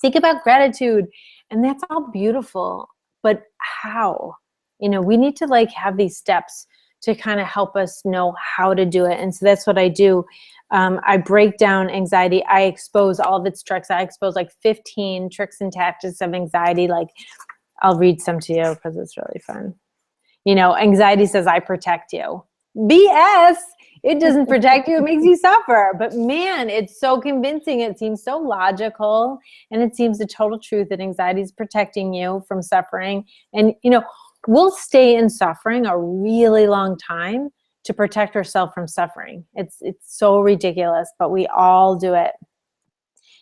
think about gratitude, and that's all beautiful. But how? You know, we need to like have these steps to kind of help us know how to do it. And so that's what I do. I break down anxiety. I expose all of its tricks. I expose like 15 tricks and tactics of anxiety. Like, I'll read some to you because it's really fun. You know, anxiety says, I protect you. BS. It doesn't protect you. It makes you suffer. But man, it's so convincing. It seems so logical. And it seems the total truth that anxiety is protecting you from suffering. And, you know, we'll stay in suffering a really long time to protect ourselves from suffering. It's so ridiculous, but we all do it.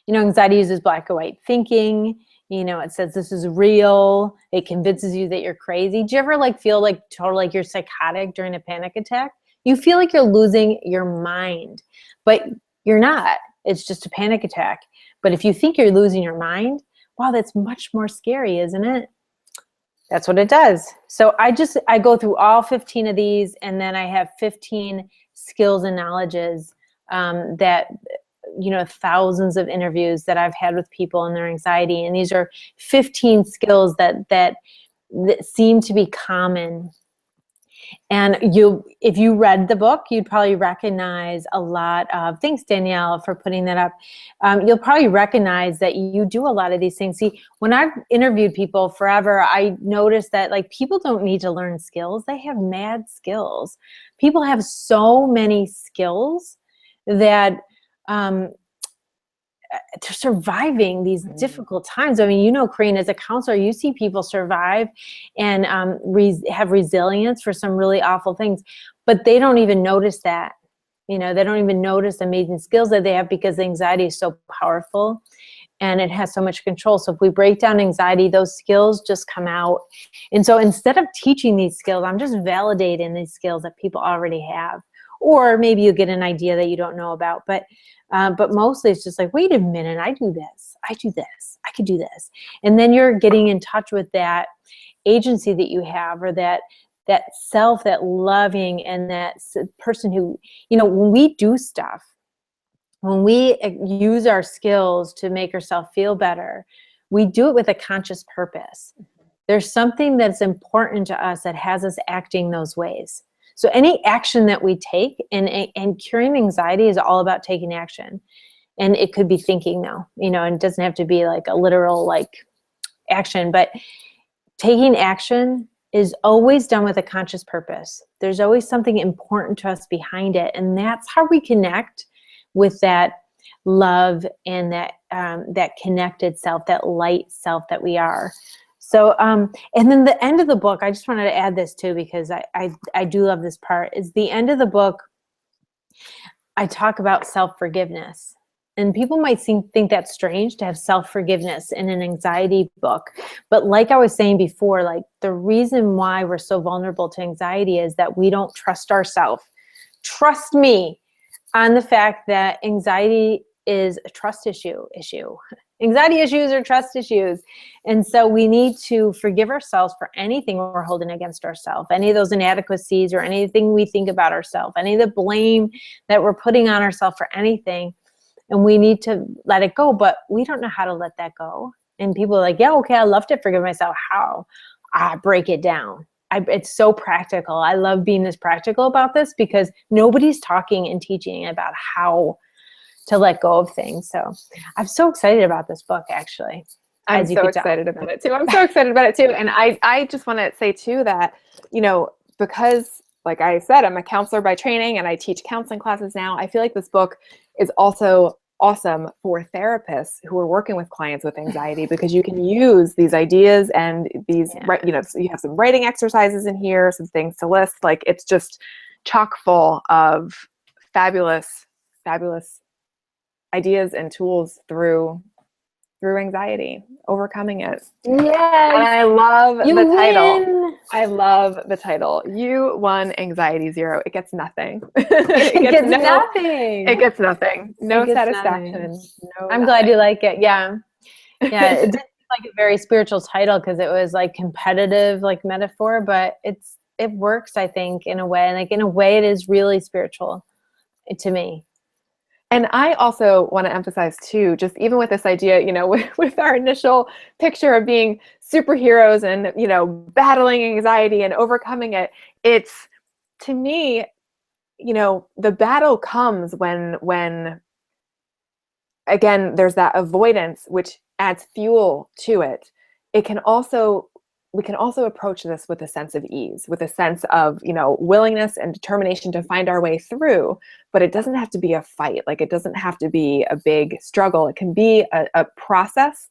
You know, anxiety uses black and white thinking. You know, it says this is real. It convinces you that you're crazy. Do you ever like feel like totally like you're psychotic during a panic attack? You feel like you're losing your mind, but you're not. It's just a panic attack. But if you think you're losing your mind, wow, that's much more scary, isn't it? That's what it does. So I go through all 15 of these, and then I have 15 skills and knowledges that, you know, thousands of interviews that I've had with people and their anxiety. And these are 15 skills that seem to be common. And if you read the book, you'd probably recognize a lot of, thanks Danielle for putting that up. You'll probably recognize that you do a lot of these things. See, when I've interviewed people forever, I noticed that like people don't need to learn skills. They have mad skills. People have so many skills that they're surviving these difficult times. I mean, you know, Corinne, as a counselor, you see people survive and have resilience for some really awful things, but they don't even notice that. You know, they don't even notice the amazing skills that they have because anxiety is so powerful and it has so much control. So if we break down anxiety, those skills just come out. And so instead of teaching these skills, I'm just validating these skills that people already have. Or maybe you get an idea that you don't know about. But mostly it's just like, wait a minute, I do this, I do this, I could do this. And then you're getting in touch with that agency that you have, or that self, that loving, and that person who, you know, when we do stuff, when we use our skills to make ourselves feel better, we do it with a conscious purpose. There's something that's important to us that has us acting those ways. So any action that we take, and curing anxiety is all about taking action. And it could be thinking though, you know, and it doesn't have to be like a literal like action, but taking action is always done with a conscious purpose. There's always something important to us behind it. And that's how we connect with that love and that connected self, that light self that we are. So, and then the end of the book, I just wanted to add this too, because I do love this part, is the end of the book, I talk about self-forgiveness. And people might think that's strange to have self-forgiveness in an anxiety book. But like I was saying before, like the reason why we're so vulnerable to anxiety is that we don't trust ourselves. Trust me on the fact that anxiety is a trust issue. Anxiety issues are trust issues. And so we need to forgive ourselves for anything we're holding against ourselves, any of those inadequacies or anything we think about ourselves, any of the blame that we're putting on ourselves for anything. And we need to let it go, but we don't know how to let that go. And people are like, yeah, okay, I love to forgive myself. How? I break it down. It's so practical. I love being this practical about this because nobody's talking and teaching about how to let go of things. So I'm so excited about this book, actually. I'm so excited about it too. I'm so excited about it too. And I just want to say too that, you know, because like I said, I'm a counselor by training and I teach counseling classes now. I feel like this book is also awesome for therapists who are working with clients with anxiety, because you can use these ideas and these, you know, so you have some writing exercises in here, some things to list. Like it's just chock full of fabulous ideas and tools through anxiety, overcoming it. Yes. And I love the title. I love the title. You won anxiety zero. It gets nothing. It gets nothing. It gets nothing. No Nothing. satisfaction. No I'm nothing. glad you like it. Yeah. Yeah. It did seem like a very spiritual title because it was like competitive, like metaphor, but it works, I think, in a way. Like in a way it is really spiritual to me. And I also want to emphasize too, just even with this idea, with our initial picture of being superheroes and, battling anxiety and overcoming it, it's, to me, the battle comes when again, there's that avoidance, which adds fuel to it. We can also approach this with a sense of ease, with a sense of, willingness and determination to find our way through. But it doesn't have to be a fight. Like, it doesn't have to be a big struggle. It can be a process,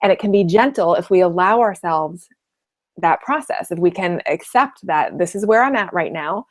and it can be gentle if we allow ourselves that process. If we can accept that this is where I'm at right now,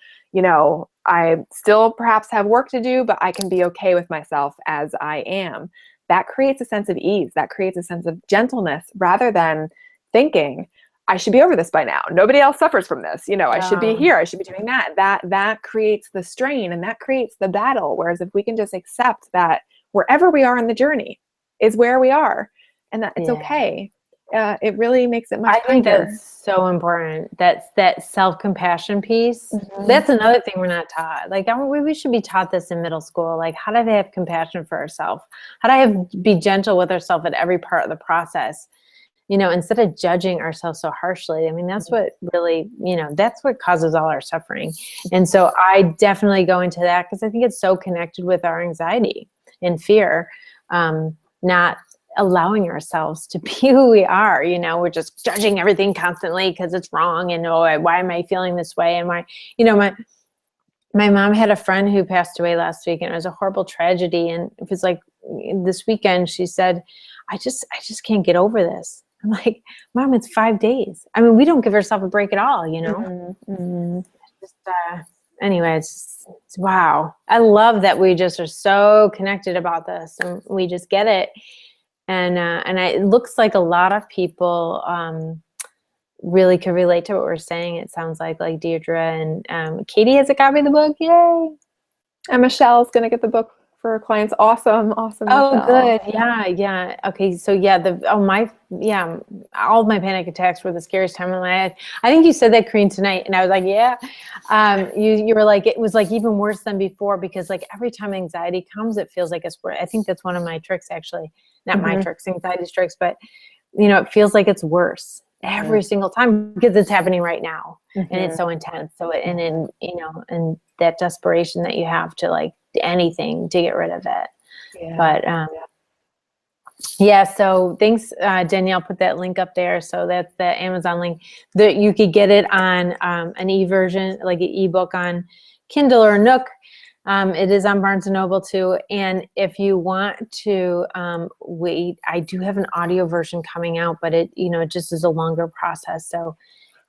I still perhaps have work to do, but I can be okay with myself as I am. That creates a sense of ease. That creates a sense of gentleness, rather than thinking, I should be over this by now. Nobody else suffers from this. I should be here. I should be doing that. That creates the strain, and that creates the battle. Whereas if we can just accept that wherever we are in the journey is where we are, and that it's okay, it really makes it much kinder. I think that's so important. That's that self-compassion piece. Mm-hmm. That's another thing we're not taught. Like, we should be taught this in middle school. Like, how do they have compassion for ourselves? How do I be gentle with ourselves at every part of the process? Instead of judging ourselves so harshly. I mean, that's what really, that's what causes all our suffering. And so I definitely go into that because I think it's so connected with our anxiety and fear, not allowing ourselves to be who we are. We're just judging everything constantly because it's wrong. And why am I feeling this way? And my mom had a friend who passed away last week, and it was a horrible tragedy. And it was like this weekend, she said, I just can't get over this. I'm like, Mom, it's 5 days. I mean, we don't give ourselves a break at all, Mm-hmm. Mm-hmm. Just, anyway, it's wow. I love that we just are so connected about this, and we just get it. And it looks like a lot of people really could relate to what we're saying. It sounds like Deirdre and Katie has a copy of the book. Yay! And Michelle's going to get the book for her clients. Awesome. Oh, Michelle. Good. Yeah. Okay. So all of my panic attacks were the scariest time of my life. I think you said that, Corinne, tonight, and I was like, yeah. You were like, it was like even worse than before, because like every time anxiety comes, it feels like it's worse. I think that's one of my tricks, actually. Not Mm-hmm. my tricks, anxiety tricks, but it feels like it's worse every single time because it's happening right now. Mm-hmm. And it's so intense. So, and that desperation that you have to like anything to get rid of it. Yeah. But so thanks, Danielle put that link up there. So that's the Amazon link that you could get it on an e-version, like an ebook on Kindle or Nook. It is on Barnes & Noble too. And if you want to wait, I do have an audio version coming out, but it just is a longer process. So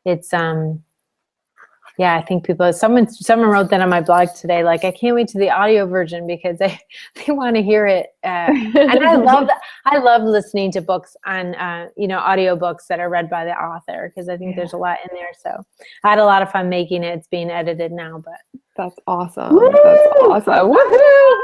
it's I think someone wrote that on my blog today, like, I can't wait to the audio version because they want to hear it. And I love listening to books on, audio books that are read by the author, because I think there's a lot in there. So I had a lot of fun making it. It's being edited now, but. That's awesome. Woo! That's awesome. Woohoo!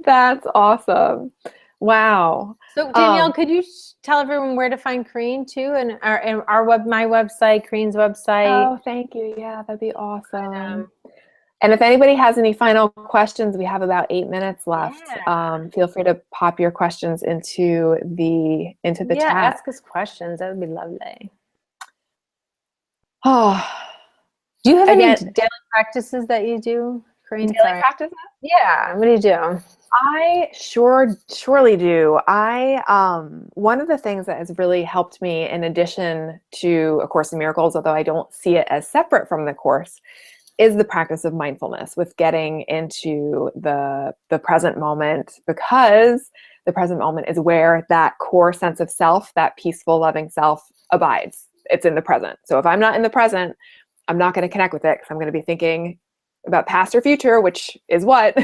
That's awesome. Wow. So Danielle, could you tell everyone where to find Corinne too, and my website, Corinne's website? Oh, thank you. Yeah, that'd be awesome. And if anybody has any final questions, we have about 8 minutes left. Yeah. Feel free to pop your questions into the chat. Ask us questions. That would be lovely. Oh, do you have any daily practices that you do, Corinne? Daily practices? Yeah. What do you do? I surely do. One of the things that has really helped me, in addition to A Course in Miracles, although I don't see it as separate from the Course, is the practice of mindfulness, with getting into the present moment, because the present moment is where that core sense of self, that peaceful, loving self, abides. It's in the present. So if I'm not in the present, I'm not going to connect with it, because I'm going to be thinking about past or future, which is what?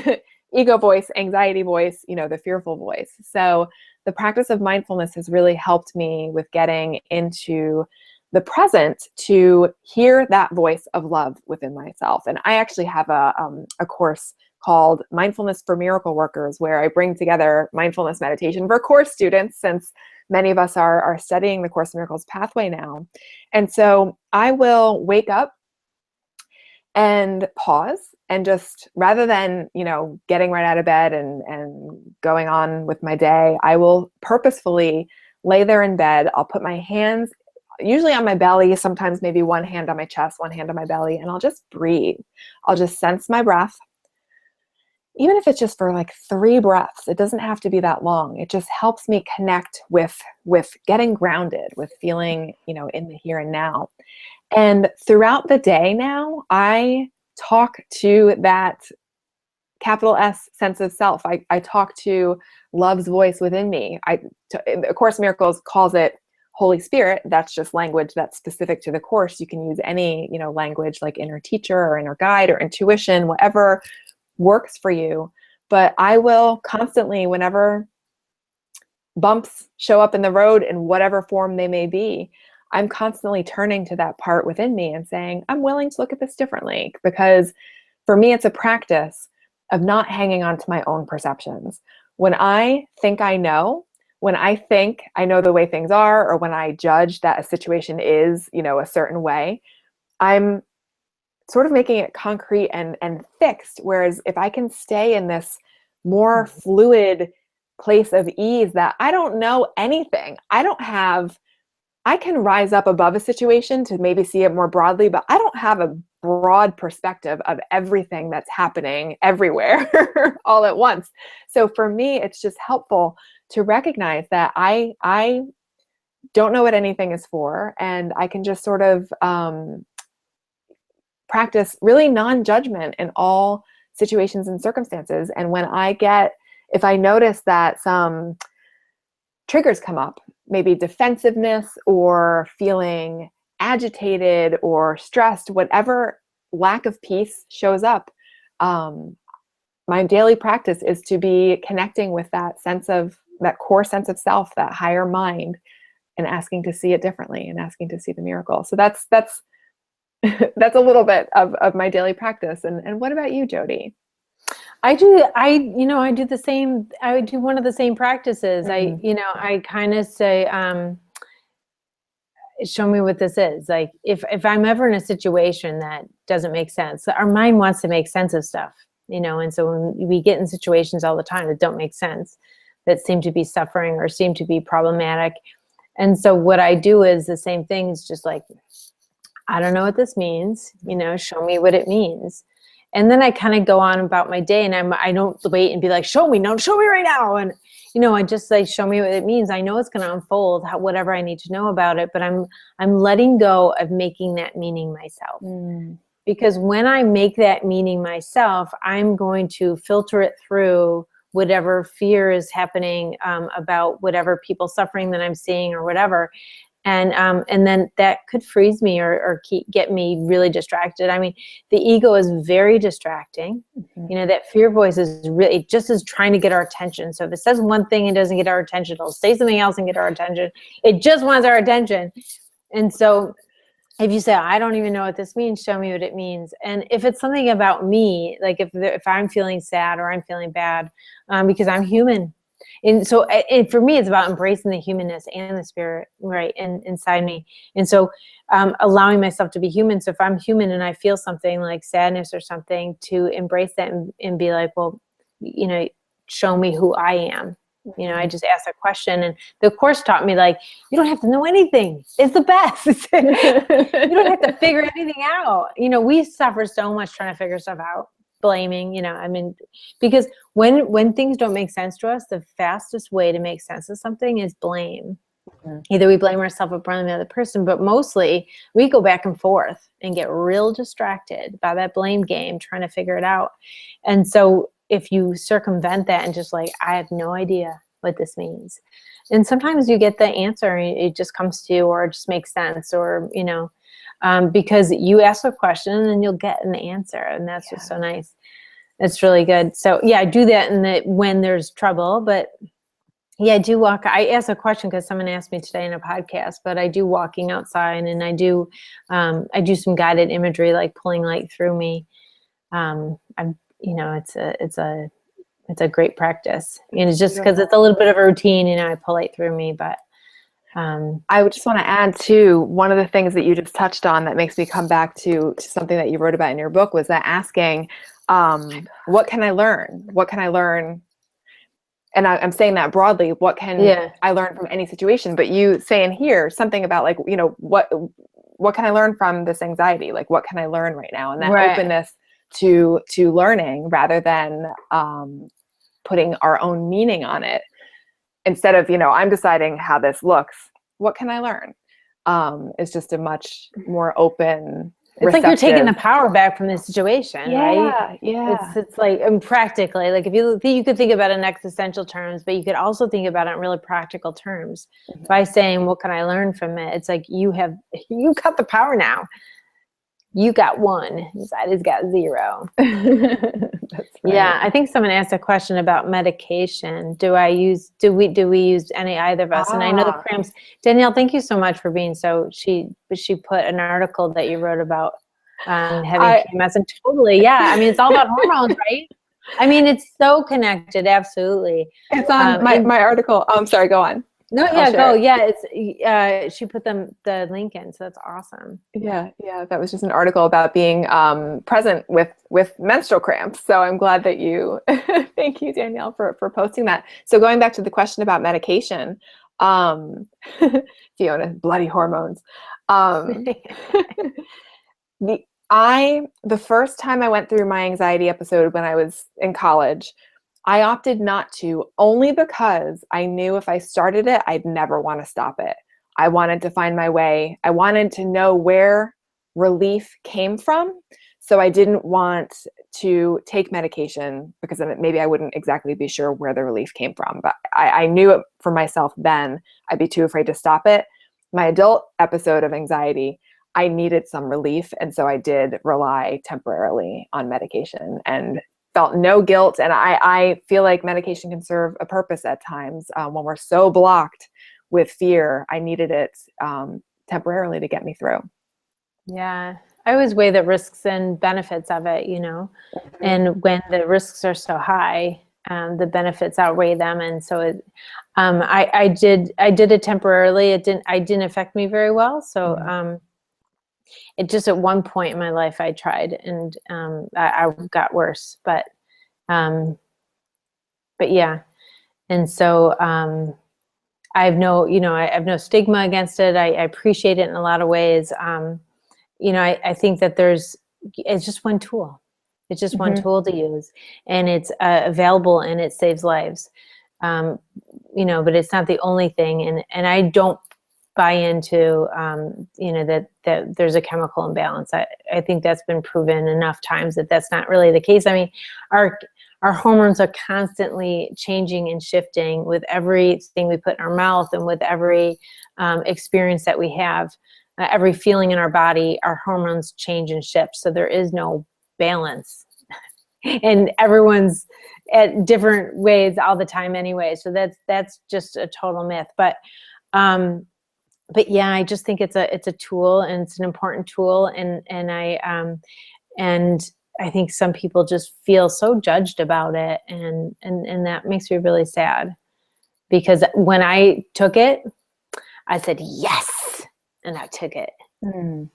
Ego voice, anxiety voice, the fearful voice. So the practice of mindfulness has really helped me with getting into the present to hear that voice of love within myself. And I actually have a course called Mindfulness for Miracle Workers, where I bring together mindfulness meditation for course students, since many of us are studying the Course in Miracles pathway now. And so I will wake up and pause, and just, rather than, getting right out of bed and going on with my day, I will purposefully lay there in bed. I'll put my hands usually on my belly, sometimes maybe one hand on my chest, one hand on my belly, and I'll just breathe. I'll just sense my breath. Even if it's just for like 3 breaths, it doesn't have to be that long. It just helps me connect with getting grounded, with feeling, in the here and now. And throughout the day now, I talk to that capital S sense of self. I talk to love's voice within me. A Course in Miracles calls it Holy Spirit. That's just language that's specific to the course. You can use any, language like inner teacher or inner guide or intuition, whatever works for you. But I will constantly, whenever bumps show up in the road in whatever form they may be, I'm constantly turning to that part within me and saying, I'm willing to look at this differently. Because for me, it's a practice of not hanging on to my own perceptions. When I think I know, when I think I know the way things are, or when I judge that a situation is, a certain way, I'm sort of making it concrete and fixed. Whereas if I can stay in this more fluid place of ease, that I don't know anything, I can rise up above a situation to maybe see it more broadly, but I don't have a broad perspective of everything that's happening everywhere all at once. So for me, it's just helpful to recognize that I don't know what anything is for, and I can just sort of practice really non-judgment in all situations and circumstances. And if I notice that some triggers come up, maybe defensiveness or feeling agitated or stressed, whatever lack of peace shows up, my daily practice is to be connecting with that core sense of self, that higher mind, and asking to see it differently and asking to see the miracle. So that's that's a little bit of my daily practice. And what about you, Jodi? I do the same. I do one of the same practices. I kind of say, show me what this is. Like if I'm ever in a situation that doesn't make sense, our mind wants to make sense of stuff, and so when we get in situations all the time that don't make sense, that seem to be suffering or seem to be problematic. And so what I do is the same thing. It's just like, I don't know what this means, show me what it means. And then I kind of go on about my day, and I don't wait and be like, show me right now. And, I just say, show me what it means. I know it's going to unfold, whatever I need to know about it, but I'm letting go of making that meaning myself. Because when I make that meaning myself, I'm going to filter it through whatever fear is happening about whatever people suffering that I'm seeing or whatever. And then that could freeze me or get me really distracted. I mean, the ego is very distracting. That fear voice is really just is trying to get our attention. So if it says one thing and doesn't get our attention, it'll say something else and get our attention. It just wants our attention. And so if you say, I don't even know what this means, show me what it means. And if it's something about me, like if I'm feeling sad or I'm feeling bad, because I'm human. And so for me, it's about embracing the humanness and the spirit, right, inside me. And so allowing myself to be human. So if I'm human and I feel something like sadness or something, to embrace that and be like, well, show me who I am. I just asked a question, and the course taught me, like, you don't have to know anything. It's the best. You don't have to figure anything out. We suffer so much trying to figure stuff out, blaming, because when things don't make sense to us, the fastest way to make sense of something is blame. Either we blame ourselves or blame the other person, but mostly we go back and forth and get real distracted by that blame game, trying to figure it out. And so if you circumvent that and just like, I have no idea what this means. And sometimes you get the answer, it just comes to you, or it just makes sense, or, because you ask a question and then you'll get an answer. And that's just so nice. It's really good. So yeah, I do that when there's trouble, but Yeah, I do walk. I asked a question because someone asked me today in a podcast, but I do walking outside, and I do some guided imagery, like pulling light through me. I'm, it's a great practice. And it's just because it's a little bit of a routine, I pull light through me, but I would just want to add too, one of the things that you just touched on that makes me come back to something that you wrote about in your book was that asking, what can I learn? What can I learn? And I'm saying that broadly, what can I learn from any situation? But you say in here something about like, what can I learn from this anxiety? Like, what can I learn right now? And that openness to learning rather than putting our own meaning on it. Instead of, I'm deciding how this looks, what can I learn? It's just a much more open, it's receptive. Like you're taking the power back from the situation, right? Yeah. It's like, and practically, like if you could think about it in existential terms, but you could also think about it in really practical terms by saying, what can I learn from it? It's like you got the power now. You got 1, Zaida's got 0. That's right. Yeah, I think someone asked a question about medication. Do we use either of us? And I know the cramps. Danielle, thank you so much for being she put an article that you wrote about having PMS, and totally, yeah. I mean, it's all about hormones, right? I mean, it's so connected, absolutely. It's on my article. I'm sorry, go on. No, yeah, go. Yeah, it's she put the link in, so that's awesome. Yeah, that was just an article about being present with menstrual cramps. So I'm glad that you, thank you, Danielle, for posting that. So going back to the question about medication, Fiona, bloody hormones. The first time I went through my anxiety episode when I was in college, I opted not to, only because I knew if I started it, I'd never want to stop it. I wanted to find my way. I wanted to know where relief came from. So I didn't want to take medication because then maybe I wouldn't exactly be sure where the relief came from. But I knew it for myself then. I'd be too afraid to stop it. My adult episode of anxiety, I needed some relief. And so I did rely temporarily on medication and felt no guilt. And I feel like medication can serve a purpose at times. When we're so blocked with fear, I needed it temporarily to get me through. Yeah. I always weigh the risks and benefits of it, and when the risks are so high, the benefits outweigh them. And so I did it temporarily. It didn't affect me very well. So it just, at one point in my life I tried, and I got worse, but yeah. And so I have no stigma against it. I appreciate it in a lot of ways. I think that it's just one tool. It's just one tool to use, and it's available, and it saves lives. But it's not the only thing. And I don't buy into, that there's a chemical imbalance. I think that's been proven enough times that that's not really the case. I mean, our hormones are constantly changing and shifting with everything we put in our mouth, and with every experience that we have. Every feeling in our body, our hormones change and shift. So there is no balance. And everyone's at different ways all the time anyway. So that's just a total myth. But yeah, I just think it's a tool, and it's an important tool. And I think some people just feel so judged about it. And that makes me really sad, because when I took it, I said, yes. And I took it. And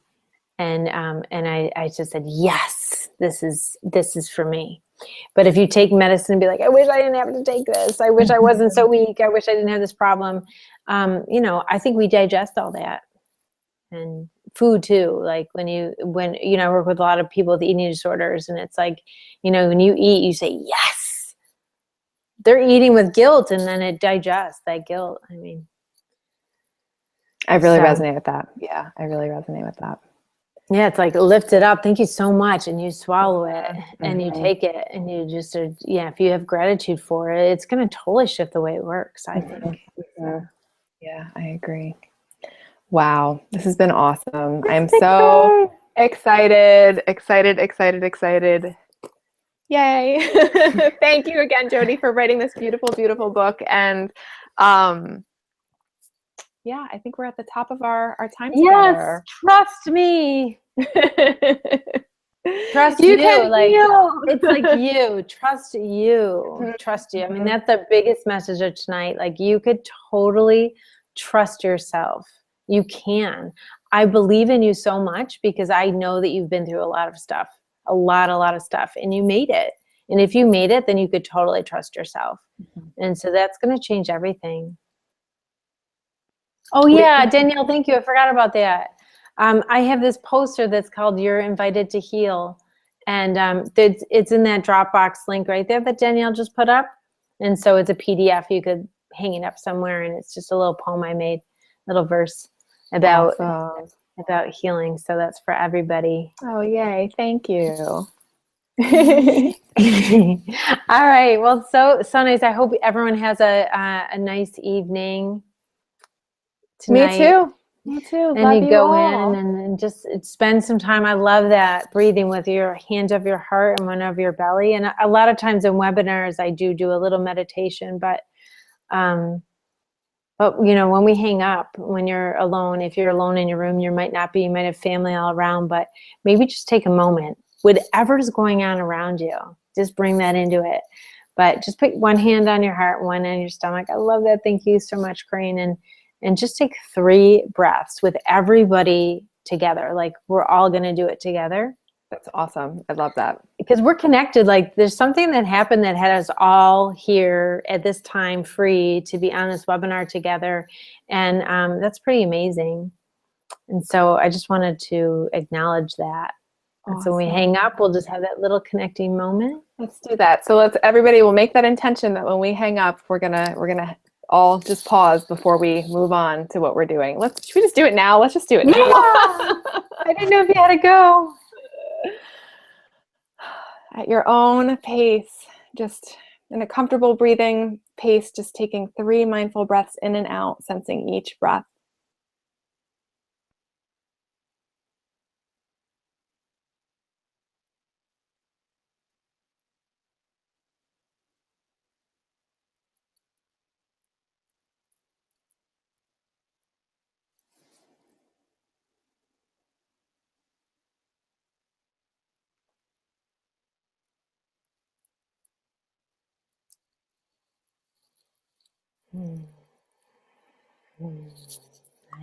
I just said, yes, this is for me. But if you take medicine and be like, I wish I didn't have to take this. I wish I wasn't so weak. I wish I didn't have this problem. I think we digest all that. And food too. Like when I work with a lot of people with eating disorders, and it's like, when you eat, you say, yes. They're eating with guilt, and then it digests that guilt. I mean, I really resonate with that. Yeah, I really resonate with that. Yeah, it's like, lift it up. Thank you so much. And you swallow it, and you take it, and you just if you have gratitude for it, it's going to totally shift the way it works, I think. Yeah, I agree. Wow, this has been awesome. I'm so excited. Yay. Thank you again, Jodi, for writing this beautiful, beautiful book. And Yeah, I think we're at the top of our time Yes, together. trust me. Trust You you. can Like, heal. it's like you. Trust you. Trust you. I mean, that's the biggest message of tonight. Like, you could totally trust yourself. You can. I believe in you so much because I know that you've been through a lot of stuff, a lot of stuff, and you made it. And if you made it, then you could totally trust yourself. And so that's going to change everything. Oh yeah, Danielle, thank you. I forgot about that. I have this poster that's called "You're Invited to Heal," and it's in that Dropbox link right there that Danielle just put up. And so it's a PDF. You could hang it up somewhere, and it's just a little poem I made, little verse about Awesome. about healing. So that's for everybody. Oh, yay. Thank you. All right. Well, so nice. I hope everyone has a nice evening tonight. Me too. Me too. And Love you you go all. in and just spend some time. I love that, breathing with your hand of your heart and one of your belly. And a lot of times in webinars, I do a little meditation, but you know, when we hang up, when you're alone, if you're alone in your room, you might not be, you might have family all around, but maybe just take a moment, whatever's going on around you, just bring that into it. But just put one hand on your heart, one on your stomach. I love that. Thank you so much, Corinne. And just take 3 breaths with everybody together. Like, we're all going to do it together. That's awesome. I love that. Because we're connected. Like, there's something that happened that had us all here at this time free to be on this webinar together. And that's pretty amazing. And so I just wanted to acknowledge that. And so when we hang up, we'll just have that little connecting moment. Let's do that. So everybody will make that intention that when we hang up, we're gonna all just pause before we move on to what we're doing. Should we just do it now? Let's just do it now. Yeah. I didn't know if you had to go. At your own pace, just in a comfortable breathing pace, just taking 3 mindful breaths in and out, sensing each breath.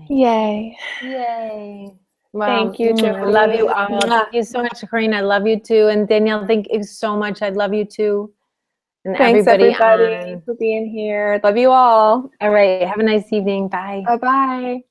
Yay. Yay. Well, thank you, Jodi. I love you all. Thank you so much, Corinne. I love you too. And Danielle, thank you so much. I love you too. And thanks everybody on. for being here. Love you all. All right. Have a nice evening. Bye. Bye-bye.